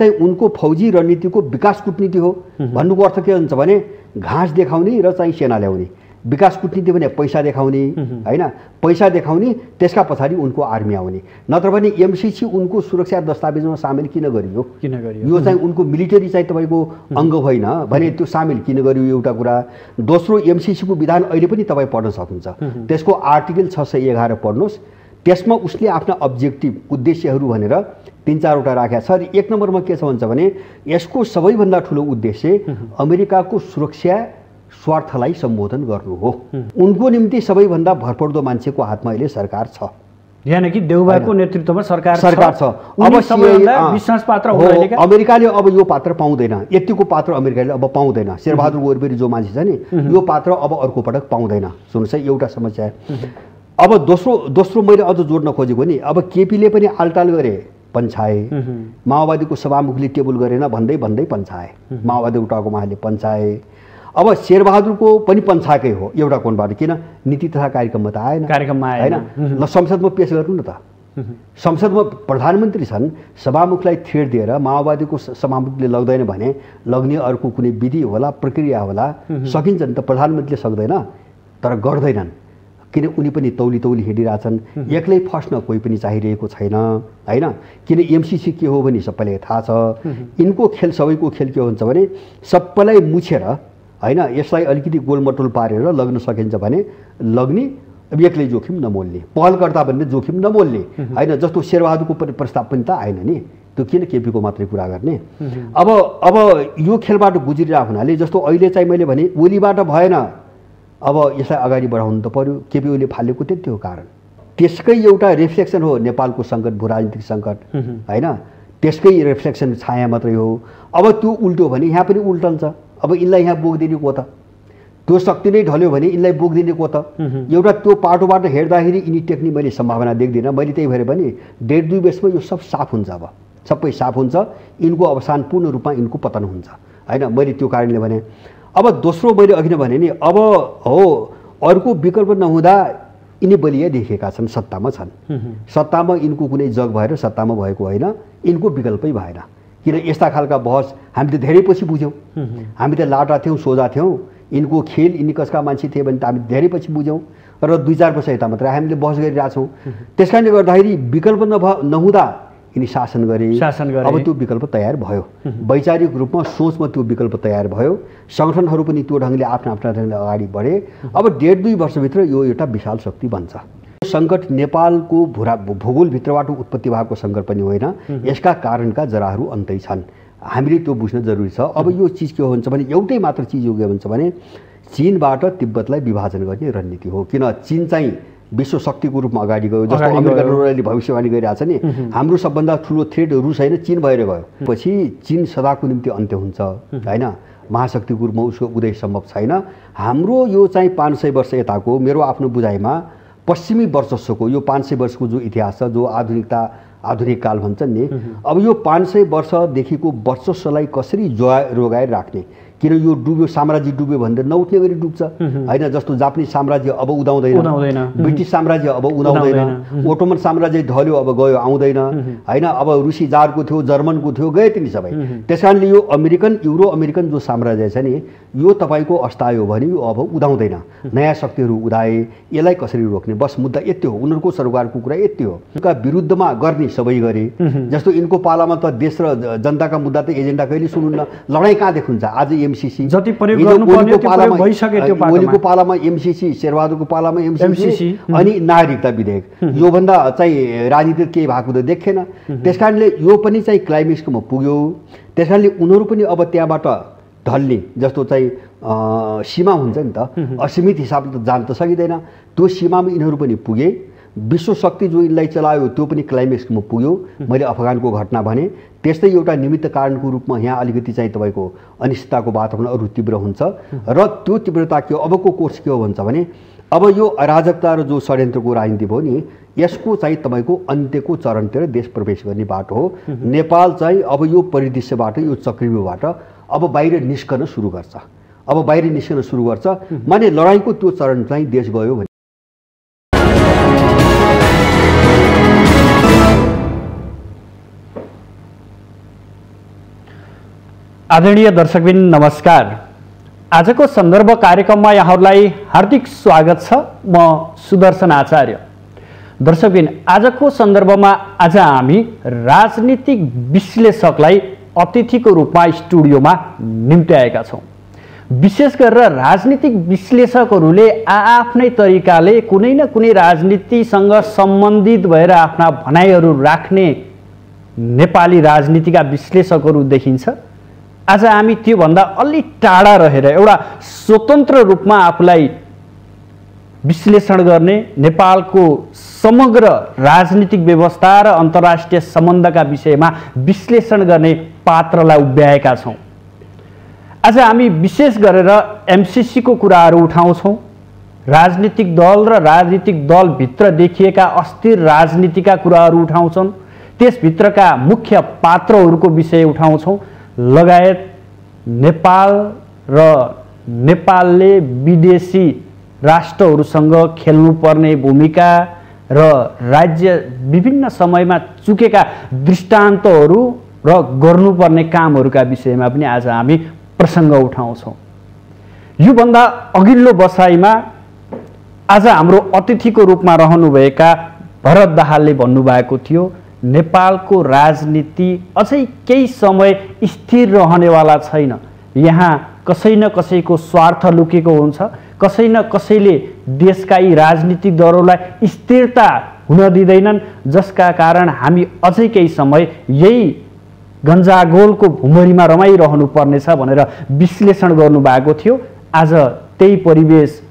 चाहिँ उनको फौजी रणनीतिको विकास कूटनीति हो। भन्नुको अर्थ के हुन्छ भने घाँस देखाउने र चाहिँ सेना ल्याउने। विकास कूटनीति भने पैसा देखाउने हैन, पैसा देखाउने त्यसका पछाडि उनको आर्मी आउने। नत्र भने एमसीसी उनको सुरक्षा दस्तावेजमा सामेल किन गरियो? यो चाहिँ उनको मिलिटरी चाहिँ तपाईको अङ्ग होइन भने त्यो सामेल किन गरियो एउटा कुरा। दोस्रो, एमसीसीको विधान अहिले पनि तपाईँ पढ्न सक्नुहुन्छ, त्यसको आर्टिकल 611 पढ्नुहोस्। त्यसमा उसले आफ्ना अब्जेक्टिभ उद्देश्यहरू भनेर 3-4वटा राखेको छ। एक नम्बरमा के छ भन्छ भने यसको सबैभन्दा ठुलो उद्देश्य अमेरिकाको सुरक्षा स्वार्थलाई सम्बोधन गर्नु हो। उनको निम्ति सबैभन्दा भरपर्दो मान्छेको हातमा अहिले सरकार छ, यानी कि देउबाको नेतृत्वमा सरकार छ। अब विश्वास पात्र हो अमेरिकाले अब यो पात्र पाउँदैन, यतिको पात्र अमेरिकाले अब पाउँदैन। शेरबहादुर गोरबेरी जो मान्छे छ नि यो पात्र अब अर्को पटक पाउँदैन। सुन्नुहोस् है, एउटा समस्या। अब दोस्रो मैले अझ जोड्न खोजेको नि, अब केपीले पनि आलटाल गरे, पन्छाए। माओवादीको सभामुखले टेबल गरेन भन्दै भन्दै पन्छाए, माओवादी उठाएको माले पन्छाए। अब शेरबहादुरको पनि पन्छाएकै हो एउटा कोणबाट, किन नीति तथा कार्यक्रममा त आएन, हैन। ल संसदमा पेश गर्नु न त। संसदमा प्रधानमन्त्री छन्, सभामुखलाई थ्रेड दिएर माओवादीको सभामुखले लग्दैन भने लग्ने अर्को कुनै विधि होला, प्रक्रिया होला, सकिन्छ नि त। प्रधानमन्त्रीले सक्दैन तर गर्दैनन्, किन उनी पनि तौली हिँडिरहेछन्। एक्लै फस्न कोही पनि चाहिरहेको छैन, हैन। किन एमसीसी के हो भने सबैलाई थाहा छ। यिनको खेल, सबैको खेल के हुन्छ भने सबैलाई मुछेर, हैन, यसलाई अलिकति गोलमटोल पारेर लग्न सकिन्छ भने लग्ने, एक्लै जोखिम नमोल्ने, पहलकर्ता भन्ने जोखिम नमोल्ने, हैन। जस्तो शेरबहादुरको प्रस्ताव पनि त आएन नि, त्यो किन केपीको मात्रै कुरा गर्ने। अब यो खेलबाट गुज्रिरहेको हुनाले जस्तो अहिले चाहिँ मैले भने ओलीबाट भएन, अब यसलाई अगाडि बढाउनु त पर्यो। केपी ओलीले फालेको त्यति हो कारण। त्यसकै एउटा रिफ्लेक्सन हो नेपालको सङ्कट, भू राजनीतिक सङ्कट, हैन। त्यसकै रिफ्लेक्सन छाया मात्रै हो। अब त्यो उल्टो भने यहाँ पनि उल्टन्छ। अब यिनलाई यहाँ बोकिदिने को त, त्यो शक्ति नै ढल्यो भने यिनलाई बोकिदिने को त। एउटा त्यो पाटोबाट हेर्दाखेरि यिनी टेक्ने मैले सम्भावना देख्दिनँ। मैले त्यही भएर पनि 1.5-2 वर्षमा यो सब साफ हुन्छ। अब सबै साफ हुन्छ, यिनको अवसान पूर्ण रूपमा यिनको पतन हुन्छ, हैन। मैले त्यो कारणले भने। अब दोस्रो मैले अघि नै भने नि, अब हो अर्को विकल्प नहुँदा यिनी बलिया देखेका छन्, सत्तामा छन्। सत्तामा यिनको कुनै जग भएर सत्तामा भएको होइन, यिनको विकल्पै भएन। किन यस्ता खालका बहस हामीले धेरै पछि बुझ्यौँ। हामी त लाटा थियौँ, सोझा थियौँ। यिनको खेल, यिनी कसका मान्छे थिए भने त हामी धेरै पछि बुझ्यौँ र 2-4 वर्ष यता मात्रै हामीले बहस गरिरहेछौँ। त्यस कारणले गर्दाखेरि विकल्प नहुँदा यिनी शासन गरे। अब त्यो विकल्प तयार भयो, वैचारिक रूपमा सोचमा त्यो विकल्प तयार भयो। सङ्गठनहरू पनि त्यो ढङ्गले आफ्ना ढङ्गले अगाडि बढे। अब 1.5-2 वर्षभित्र यो एउटा विशाल शक्ति बन्छ। सङ्कट नेपालको भूगोलभित्रबाट उत्पत्ति भएको सङ्कट पनि होइन, यसका कारणका जराहरू अन्तै छन्। हामीले त्यो बुझ्न जरुरी छ। अब यो चिज के हुन्छ भने एउटै मात्र चिज हो के भन्छ भने चीनबाट तिब्बतलाई विभाजन गर्ने रणनीति हो। किन चीन चाहिँ विश्व शक्तिको रूपमा अगाडि गयो। जस्तो अमेरिकाले भविष्यवाणी गरिरहेछ नि, हाम्रो सबभन्दा ठुलो थ्रेट रुस होइन, चीन भएर गयो। पछि चीन सदाको निम्ति अन्त्य हुन्छ, हैन। महाशक्तिको रूपमा उसको उदय सम्भव छैन। हाम्रो यो चाहिँ 500 वर्ष यताको मेरो आफ्नो बुझाइमा पश्चिमी वर्चस्वको यो 500 वर्षको जो इतिहास छ, जो आधुनिक काल भन्छन् नि, अब यो 500 वर्षदेखिको वर्चस्वलाई कसरी जोगाएर राख्ने। किन यो डुब्यो, साम्राज्य डुब्यो भन्दा नउठ्ने गरी डुब्छ, हैन। जस्तो जापानिज साम्राज्य अब उदाउँदैन, ब्रिटिस साम्राज्य अब उदाउँदैन, ओटोमन साम्राज्य ढल्यो अब गयो आउँदैन, हैन। अब रुसी जारको थियो, जर्मनको थियो, गए तिनी सबै। त्यस कारणले यो युरो अमेरिकन जो साम्राज्य छ नि, यो तपाईँको अस्ताय हो भने यो अब उदाउँदैन। नयाँ शक्तिहरू उदाए, यसलाई कसरी रोक्ने, बस मुद्दा यति हो। उनीहरूको सरकारको कुरा यति हो। उनका विरुद्धमा गर्ने सबै गरे। जस्तो यिनको पालामा त देश र जनताका मुद्दा त एजेन्डा कहिले सुन्नुहुन्न, लडाइँ कहाँ देखुन्छ। आज एमसीसी जति प्रयोग गर्नुपर्ने त्यो प्रयोग भइसक्यो। त्यो ओलीको पालामा एमसीसी, शेरबहादुरको पालामा एमसीसी, अनि नागरिकता विधेयक, योभन्दा चाहिँ राजनीति केही भएको त देखेन। त्यसकारणले यो पनि चाहिँ क्लाइमेक्सकोमा पुग्यो। त्यसकारणले उनीहरू पनि अब त्यहाँबाट ढल्ने जस्तो चाहिँ सीमा हुन्छ नि त, असीमित हिसाबले त जान त सकिँदैन। त्यो सीमामा यिनीहरू पनि पुगे। विश्व शक्ति जो यिनलाई चलायो त्यो पनि क्लाइमेक्समा पुग्यो। मैले अफगानको घटना भने त्यस्तै एउटा निमित्त कारणको रूपमा यहाँ अलिकति चाहिँ तपाईँको अनिश्चितताको वातावरण अरू तीव्र हुन्छ र त्यो तीव्रता के हो, अबको कोर्स के हो भन्छ भने अब यो अराजकता र जो षड्यन्त्रको राजनीति भयो नि, यसको चाहिँ तपाईँको अन्त्यको चरणतिर देश प्रवेश गर्ने बाटो हो। नेपाल चाहिँ अब यो परिदृश्यबाट, यो चक्रव्यूहबाट अब बाहिर निस्कन सुरु गर्छ। अब बाहिर निस्कन सुरु गर्छ माने लडाइँको त्यो चरण चाहिँ देश गयो भने आदरणीय दर्शकबिन नमस्कार। आजको सन्दर्भ कार्यक्रममा यहाँहरूलाई हार्दिक स्वागत छ। म सुदर्शन आचार्य। दर्शकबिन, आजको सन्दर्भमा आज हामी राजनीतिक विश्लेषकलाई अतिथिको रूपमा स्टुडियोमा निम्त्याएका छौँ। विशेष गरेर राजनीतिक विश्लेषकहरूले आफ्नै तरिकाले कुनै न कुनै राजनीतिसँग सम्बन्धित भएर आफ्ना भनाइहरू राख्ने नेपाली राजनीतिका विश्लेषकहरू देखिन्छ। आज हामी त्योभन्दा अलि टाढा रहेर एउटा स्वतन्त्र रूपमा आफूलाई विश्लेषण गर्ने, नेपालको समग्र राजनीतिक व्यवस्था र अन्तर्राष्ट्रिय सम्बन्धका विषयमा विश्लेषण गर्ने पात्रलाई उभ्याएका छौँ। आज हामी विशेष गरेर एमसीसीको कुराहरू उठाउँछौँ। राजनीतिक दल र राजनीतिक दलभित्र देखिएका अस्थिर राजनीतिका कुराहरू उठाउँछौँ। त्यसभित्रका मुख्य पात्रहरूको विषय उठाउँछौँ, लगायत नेपाल र नेपालले विदेशी राष्ट्रहरूसँग खेल्नुपर्ने भूमिका र राज्य विभिन्न समयमा चुकेका दृष्टान्तहरू र गर्नुपर्ने कामहरूका विषयमा पनि आज हामी प्रसङ्ग उठाउँछौँ। योभन्दा अघिल्लो बसाइमा आज हाम्रो अतिथिको रूपमा रहनुभएका भरत दाहालले भन्नुभएको थियो, नेपालको राजनीति अझै केही समय स्थिर रहनेवाला छैन। यहाँ कसै न कसैको स्वार्थ लुकेको हुन्छ। कसै न कसैले देशका यी राजनीतिक दलहरूलाई स्थिरता हुन दिँदैनन्, जसका कारण हामी अझै केही समय यही गन्जागोलको भुमरीमा रमाइरहनु पर्नेछ भनेर विश्लेषण गर्नुभएको थियो। आज त्यही परिवेश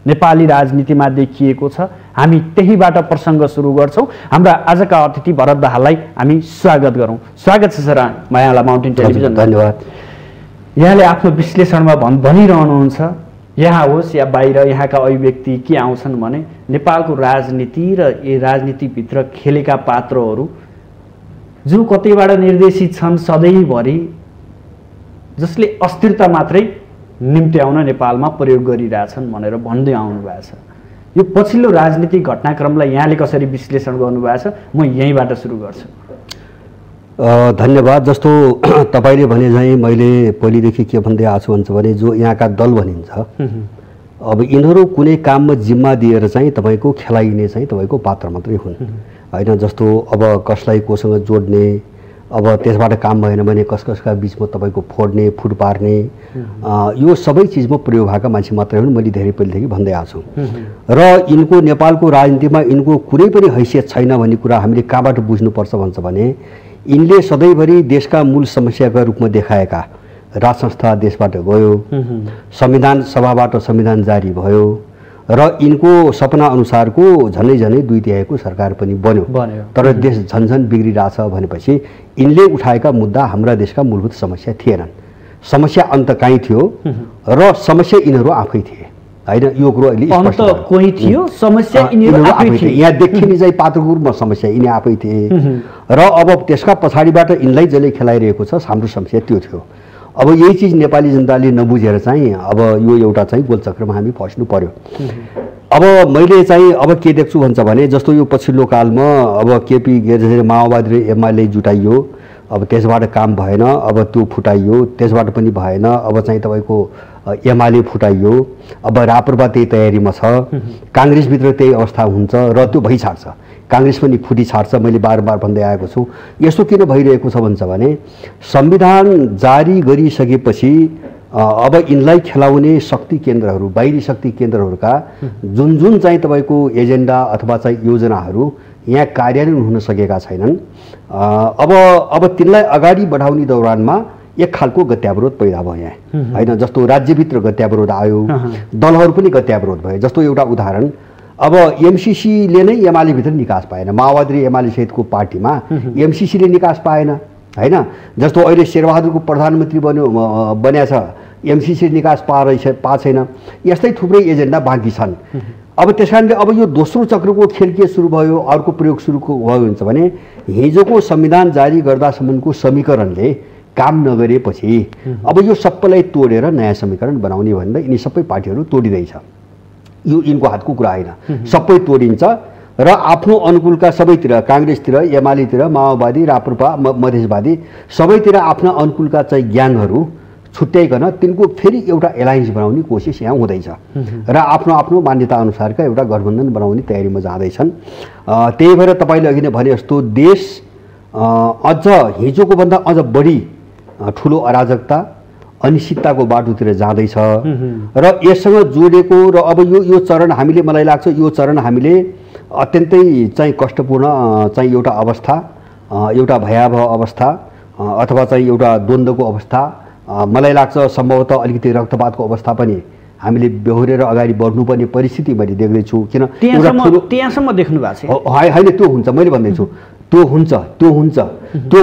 नेपाली राजनीतिमा देखिएको छ। हामी त्यहीबाट प्रसङ्ग सुरु गर्छौँ। हाम्रा आजका अतिथि भरत दाहाललाई हामी स्वागत गरौँ। स्वागत छ सर यहाँलाई माउन्टेन टेलिभिजन। धन्यवाद। यहाँले आफ्नो विश्लेषणमा भनिरहनुहुन्छ, यहाँ होस् या बाहिर यहाँका अभिव्यक्ति के आउँछन् भने नेपालको राजनीति र यी राजनीतिभित्र खेलेका पात्रहरू जो कतैबाट निर्देशित छन् सधैँभरि, जसले अस्थिरता मात्रै निम्त्याउन नेपालमा प्रयोग गरिरहेछन् भनेर भन्दै आउनुभएको छ। यो पछिल्लो राजनीतिक घटनाक्रमलाई यहाँले कसरी विश्लेषण गर्नुभएको छ, म यहीँबाट सुरु गर्छु। धन्यवाद। जस्तो तपाईँले भने चाहिँ मैले पहिलेदेखि के भन्दै आएको छु भन्छ भने जो यहाँका दल भनिन्छ, अब यिनीहरू कुनै काममा जिम्मा दिएर चाहिँ तपाईँको खेलाइने चाहिँ तपाईँको पात्र मात्रै हुन् होइन। जस्तो अब कसलाई कोसँग जोड्ने, अब त्यसबाट काम भएन भने कसका बिचमा तपाईँको फोड्ने, फुट पार्ने, यो सबै चिजमा प्रयोग भएका मान्छे मात्रै हुन्। मैले धेरै पहिलेदेखि भन्दै आएको छु। र यिनको नेपालको राजनीतिमा यिनको कुनै पनि हैसियत छैन भन्ने कुरा हामीले कहाँबाट बुझ्नुपर्छ भन्छ भने यिनले सधैँभरि देशका मूल समस्याका रूपमा देखाएका राज संस्था देशबाट गयो, संविधान सभाबाट संविधान जारी भयो र यिनको सपना अनुसारको झनै झनै 2/3 सरकार पनि बन्यो। तर देश झन्झन बिग्रिरहेछ भनेपछि यिनले उठाएका मुद्दा हाम्रा देशका मूलभूत समस्या थिएनन्। समस्या अन्त कहीँ थियो र समस्या यिनीहरू आफै थिए होइन। यो कुरो अहिले स्पष्ट कोही थियो, समस्या यिनीहरू आफै थिए। यहाँ देखिने चाहिँ पात्रको रूपमा समस्या यिनी आफै थिए र अब त्यसका पछाडिबाट यिनलाई जसले खेलाइरहेको छ हाम्रो समस्या त्यो थियो। अब यही चिज नेपाली जनताले नबुझेर चाहिँ अब यो एउटा चाहिँ गोलचक्रमा हामी फस्नु पर्यो। अब मैले चाहिँ अब के देख्छु भन्छ भने जस्तो यो पछिल्लो कालमा अब केपी माओवादी र एमाले जुटाइयो, अब त्यसबाट काम भएन, अब त्यो फुटाइयो, त्यसबाट पनि भएन, अब चाहिँ तपाईँको एमाले फुटाइयो, अब राप्रपा त्यही तयारीमा छ, काङ्ग्रेसभित्र त्यही अवस्था हुन्छ र त्यो भइछाड्छ। काङ्ग्रेस पनि फुटी छाड्छ। मैले बारबार भन्दै आएको छु। यस्तो किन भइरहेको छ भन्छ भने संविधान जारी गरिसकेपछि अब यिनलाई खेलाउने शक्ति केन्द्रहरू, बाहिरी शक्ति केन्द्रहरूका जुन जुन चाहिँ तपाईँको एजेन्डा अथवा चाहिँ योजनाहरू यहाँ कार्यान्वयन हुन सकेका छैनन्। अब तिनलाई अगाडि बढाउने दौरानमा एक खालको गत्यावरोध पैदा भयो यहाँ होइन। जस्तो राज्यभित्र गत्यावरोध आयो, दलहरू पनि गत्यावरोध भयो। जस्तो एउटा उदाहरण, अब एमसीसीले नै एमालेभित्र निकास पाएन। माओवादी र एमाले सहितको पार्टीमा एमसीसीले निकास पाएन होइन। जस्तो अहिले शेरबहादुरको प्रधानमन्त्री बन्या छ, एमसीसी निकास पाएको छैन। यस्तै थुप्रै एजेन्डा बाँकी छन्। अब त्यस कारणले अब यो दोस्रो चक्रको खेल के सुरु भयो, अर्को प्रयोग सुरु भयो हुन्छ भने हिजोको संविधान जारी गर्दासम्मको समीकरणले काम नगरेपछि अब यो सबैलाई तोडेर नयाँ समीकरण बनाउने भनेर यिनी सबै पार्टीहरू तोडिँदैछ। यो यिनको हातको कुरा होइन। सबै तोडिन्छ र आफ्नो अनुकूलका सबैतिर काङ्ग्रेसतिर, एमालेतिर, माओवादी, राप्रपा, मधेसवादी सबैतिर आफ्ना अनुकूलका चाहिँ ग्याङहरू छुट्याइकन तिनको फेरि एउटा एलायन्स बनाउने कोसिस यहाँ हुँदैछ र आफ्नो आफ्नो मान्यता अनुसारका एउटा गठबन्धन बनाउने तयारीमा जाँदैछन्। त्यही भएर तपाईँले अघि नै भने जस्तो देश अझ हिजोको भन्दा अझ बढी ठुलो अराजकता अनिश्चितताको बाटोतिर जाँदैछ र यससँग जोडेको र अब यो चरण हामीले मलाई लाग्छ यो चरण हामीले अत्यन्तै चाहिँ कष्टपूर्ण चाहिँ एउटा अवस्था, एउटा भयावह अवस्था अथवा चाहिँ एउटा द्वन्द्वको अवस्था, मलाई लाग्छ सम्भवतः अलिकति रक्तपातको अवस्था पनि हामीले बेहोरेर अगाडि बढ्नुपर्ने परिस्थिति मैले देख्दैछु। किन त्यहाँसम्म देख्नु भएको छ? होइन, त्यो हुन्छ, मैले भन्दैछु त्यो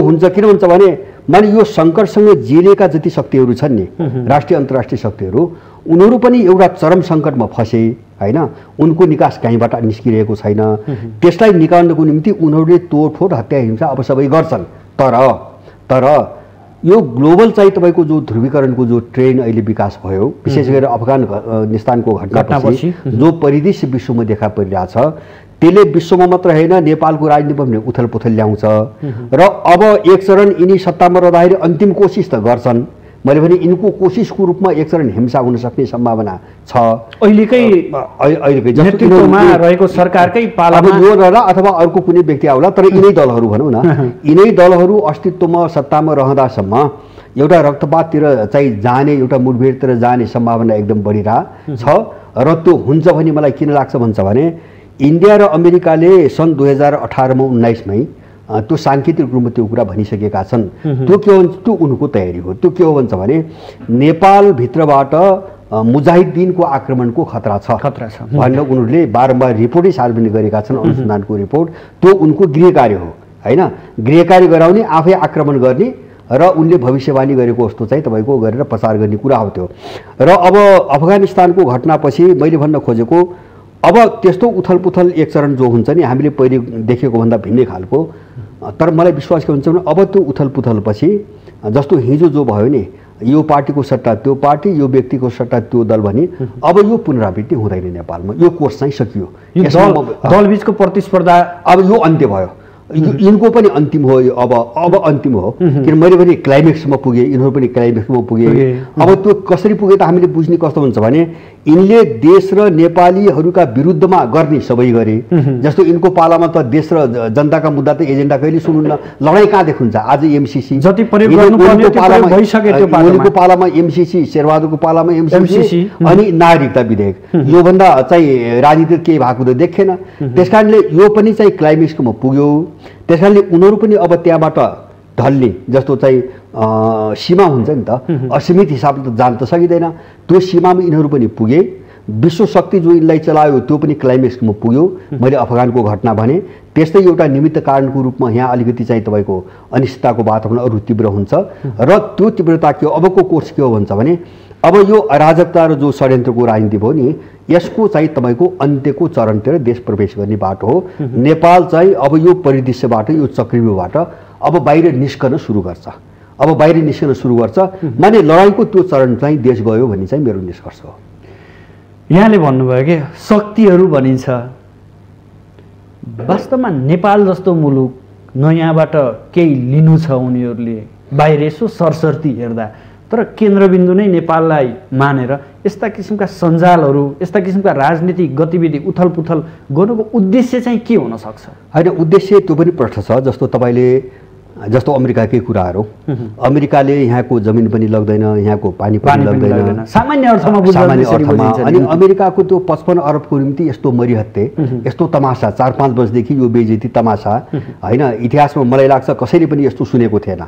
हुन्छ किन हुन्छ भने माने यो सङ्कटसँग जिलेका जति शक्तिहरू छन् नि, राष्ट्रिय अन्तर्राष्ट्रिय शक्तिहरू, उनीहरू पनि एउटा चरम सङ्कटमा फसे होइन। उनको निकास कहीँबाट निस्किरहेको छैन। त्यसलाई निकाल्नको निम्ति उनीहरूले तोडफोड हत्या हिंसा अब सबै गर्छन्। तर यो ग्लोबल चाहिँ तपाईँको जो ध्रुवीकरणको जो ट्रेन अहिले विकास भयो, विशेष गरेर अफगानिस्तानको घटनापछि जो परिदृश्य विश्वमा देखा परिरहेछ, त्यसले विश्वमा मात्र होइन नेपालको राजनीतिमा पनि उथलपुथल ल्याउँछ र अब एक चरण यिनी सत्तामा रहँदाखेरि अन्तिम कोसिस त गर्छन्। मैले भने यिनको कोसिसको रूपमा एक चरण हिंसा हुन सक्ने सम्भावना छ। अहिलेकै नेतृत्वमा रहेको सरकारकै पालामा यो रहला अथवा अर्को कुनै व्यक्ति आउला, तर यिनै दलहरू भनौँ न, यिनै दलहरू अस्तित्वमा सत्तामा रहँदासम्म एउटा रक्तपाततिर चाहिँ जाने, एउटा मुठभेडतिर जाने सम्भावना एकदम बढिरहेको छ र त्यो हुन्छ भने मलाई किन लाग्छ भन्छ भने इन्डिया र अमेरिकाले सन् 2018मा 19मै त्यो सांकेतिक रूपमा त्यो कुरा भनिसकेका छन्। त्यो के हो? त्यो उनको तयारी हो। त्यो के हो भन्छ भने नेपालभित्रबाट मुजाहिद्दिनको आक्रमणको खतरा छ भनेर उनीहरूले बारम्बार रिपोर्टै सार्वजनिक गरेका छन्। अनुसन्धानको रिपोर्ट त्यो उनको गृह कार्य हो होइन। गृह कार्य गराउने, आफै आक्रमण गर्ने र उनले भविष्यवाणी गरेको जस्तो चाहिँ तपाईँको गरेर प्रचार गर्ने कुरा हो त्यो। र अब अफगानिस्तानको घटनापछि मैले भन्न खोजेको अब त्यस्तो उथलपुथल एक चरण जो हुन्छ नि हामीले पहिले देखेको भन्दा भिन्नै खालको, तर मलाई विश्वास के हुन्छ भने अब त्यो उथलपुथलपछि जस्तो हिजो जो भयो नि, यो पार्टीको सट्टा त्यो पार्टी, यो व्यक्तिको सट्टा त्यो दल भने अब यो पुनरावृत्ति हुँदैन नेपालमा। यो कोर्स चाहिँ सकियो। दलबीचको प्रतिस्पर्धा अब यो अन्त्य भयो। यिनको पनि अन्तिम हो। अब अन्तिम हो। किन मैले पनि क्लाइमेक्समा पुगे, यिनीहरू पनि क्लाइमेक्समा पुगे। अब त्यो कसरी पुगे त हामीले बुझ्ने कस्तो हुन्छ भने यिनले देश र नेपालीहरूका विरुद्धमा गर्ने सबै गरे। जस्तो यिनको पालामा त देश र जनताका मुद्दा त एजेन्डा कहिले सुन्नुहुन्न, लडाइँ कहाँदेखि हुन्छ? आज एमसिसी जति प्रयोग गर्नुपर्ने त्यो प्रयोग भइसक्यो। त्यो पालामा एमसिसी, शेरबहादुरको पालामा एमसिसी अनि नागरिकता विधेयक, योभन्दा चाहिँ राजनीति केही भएको त देखेन। त्यसकारणले यो पनि चाहिँ क्लाइमेक्समा पुग्यो। त्यसकारणले उनीहरू पनि अब त्यहाँबाट ढल्ने जस्तो चाहिँ सीमा हुन्छ नि त, असीमित हिसाबले त जान त सकिँदैन। त्यो सीमामा यिनीहरू पनि पुगे। विश्व शक्ति जो यिनलाई चलायो त्यो पनि क्लाइमेक्समा पुग्यो। मैले अफगानको घटना भने त्यस्तै एउटा निमित्त कारणको रूपमा यहाँ अलिकति चाहिँ तपाईँको अनिश्चितताको वातावरण अरू तीव्र हुन्छ र त्यो तीव्रता के हो? अबको कोर्स के हो भन्छ भने अब यो अराजकता र जो षड्यन्त्रको राजनीति भयो नि, यसको चाहिँ तपाईँको अन्त्यको चरणतिर देश प्रवेश गर्ने बाटो हो। नेपाल चाहिँ अब यो परिदृश्यबाट, यो चक्रव्यूहबाट अब बाहिर निस्कन सुरु गर्छ। माने लडाइँको त्यो चरण चाहिँ देश गयो भन्ने चाहिँ मेरो निष्कर्ष हो। यहाँले भन्नुभयो कि शक्तिहरू भनिन्छ, वास्तवमा नेपाल जस्तो मुलुक न यहाँबाट केही लिनु छ उनीहरूले बाहिर यसो सरसर्ती हेर्दा, तर केन्द्रबिन्दु नै नेपाललाई मानेर यस्ता किसिमका सञ्जालहरू, यस्ता किसिमका राजनीतिक गतिविधि उथलपुथल गर्नुको उद्देश्य चाहिँ के हुन सक्छ? होइन, उद्देश्य त्यो पनि प्रश्न छ। जस्तो अमेरिकाकै कुराहरू, अमेरिकाले यहाँको जमिन पनि लग्दैन, यहाँको पानी पनि लग्दैन सामान्य अर्थमा। अनि अमेरिकाको त्यो 55 अरबको निम्ति यस्तो मरिहत्ते, यस्तो तमासा 4-5 वर्षदेखि यो बेइज्जती तमासा होइन, इतिहासमा मलाई लाग्छ कसैले पनि यस्तो सुनेको थिएन।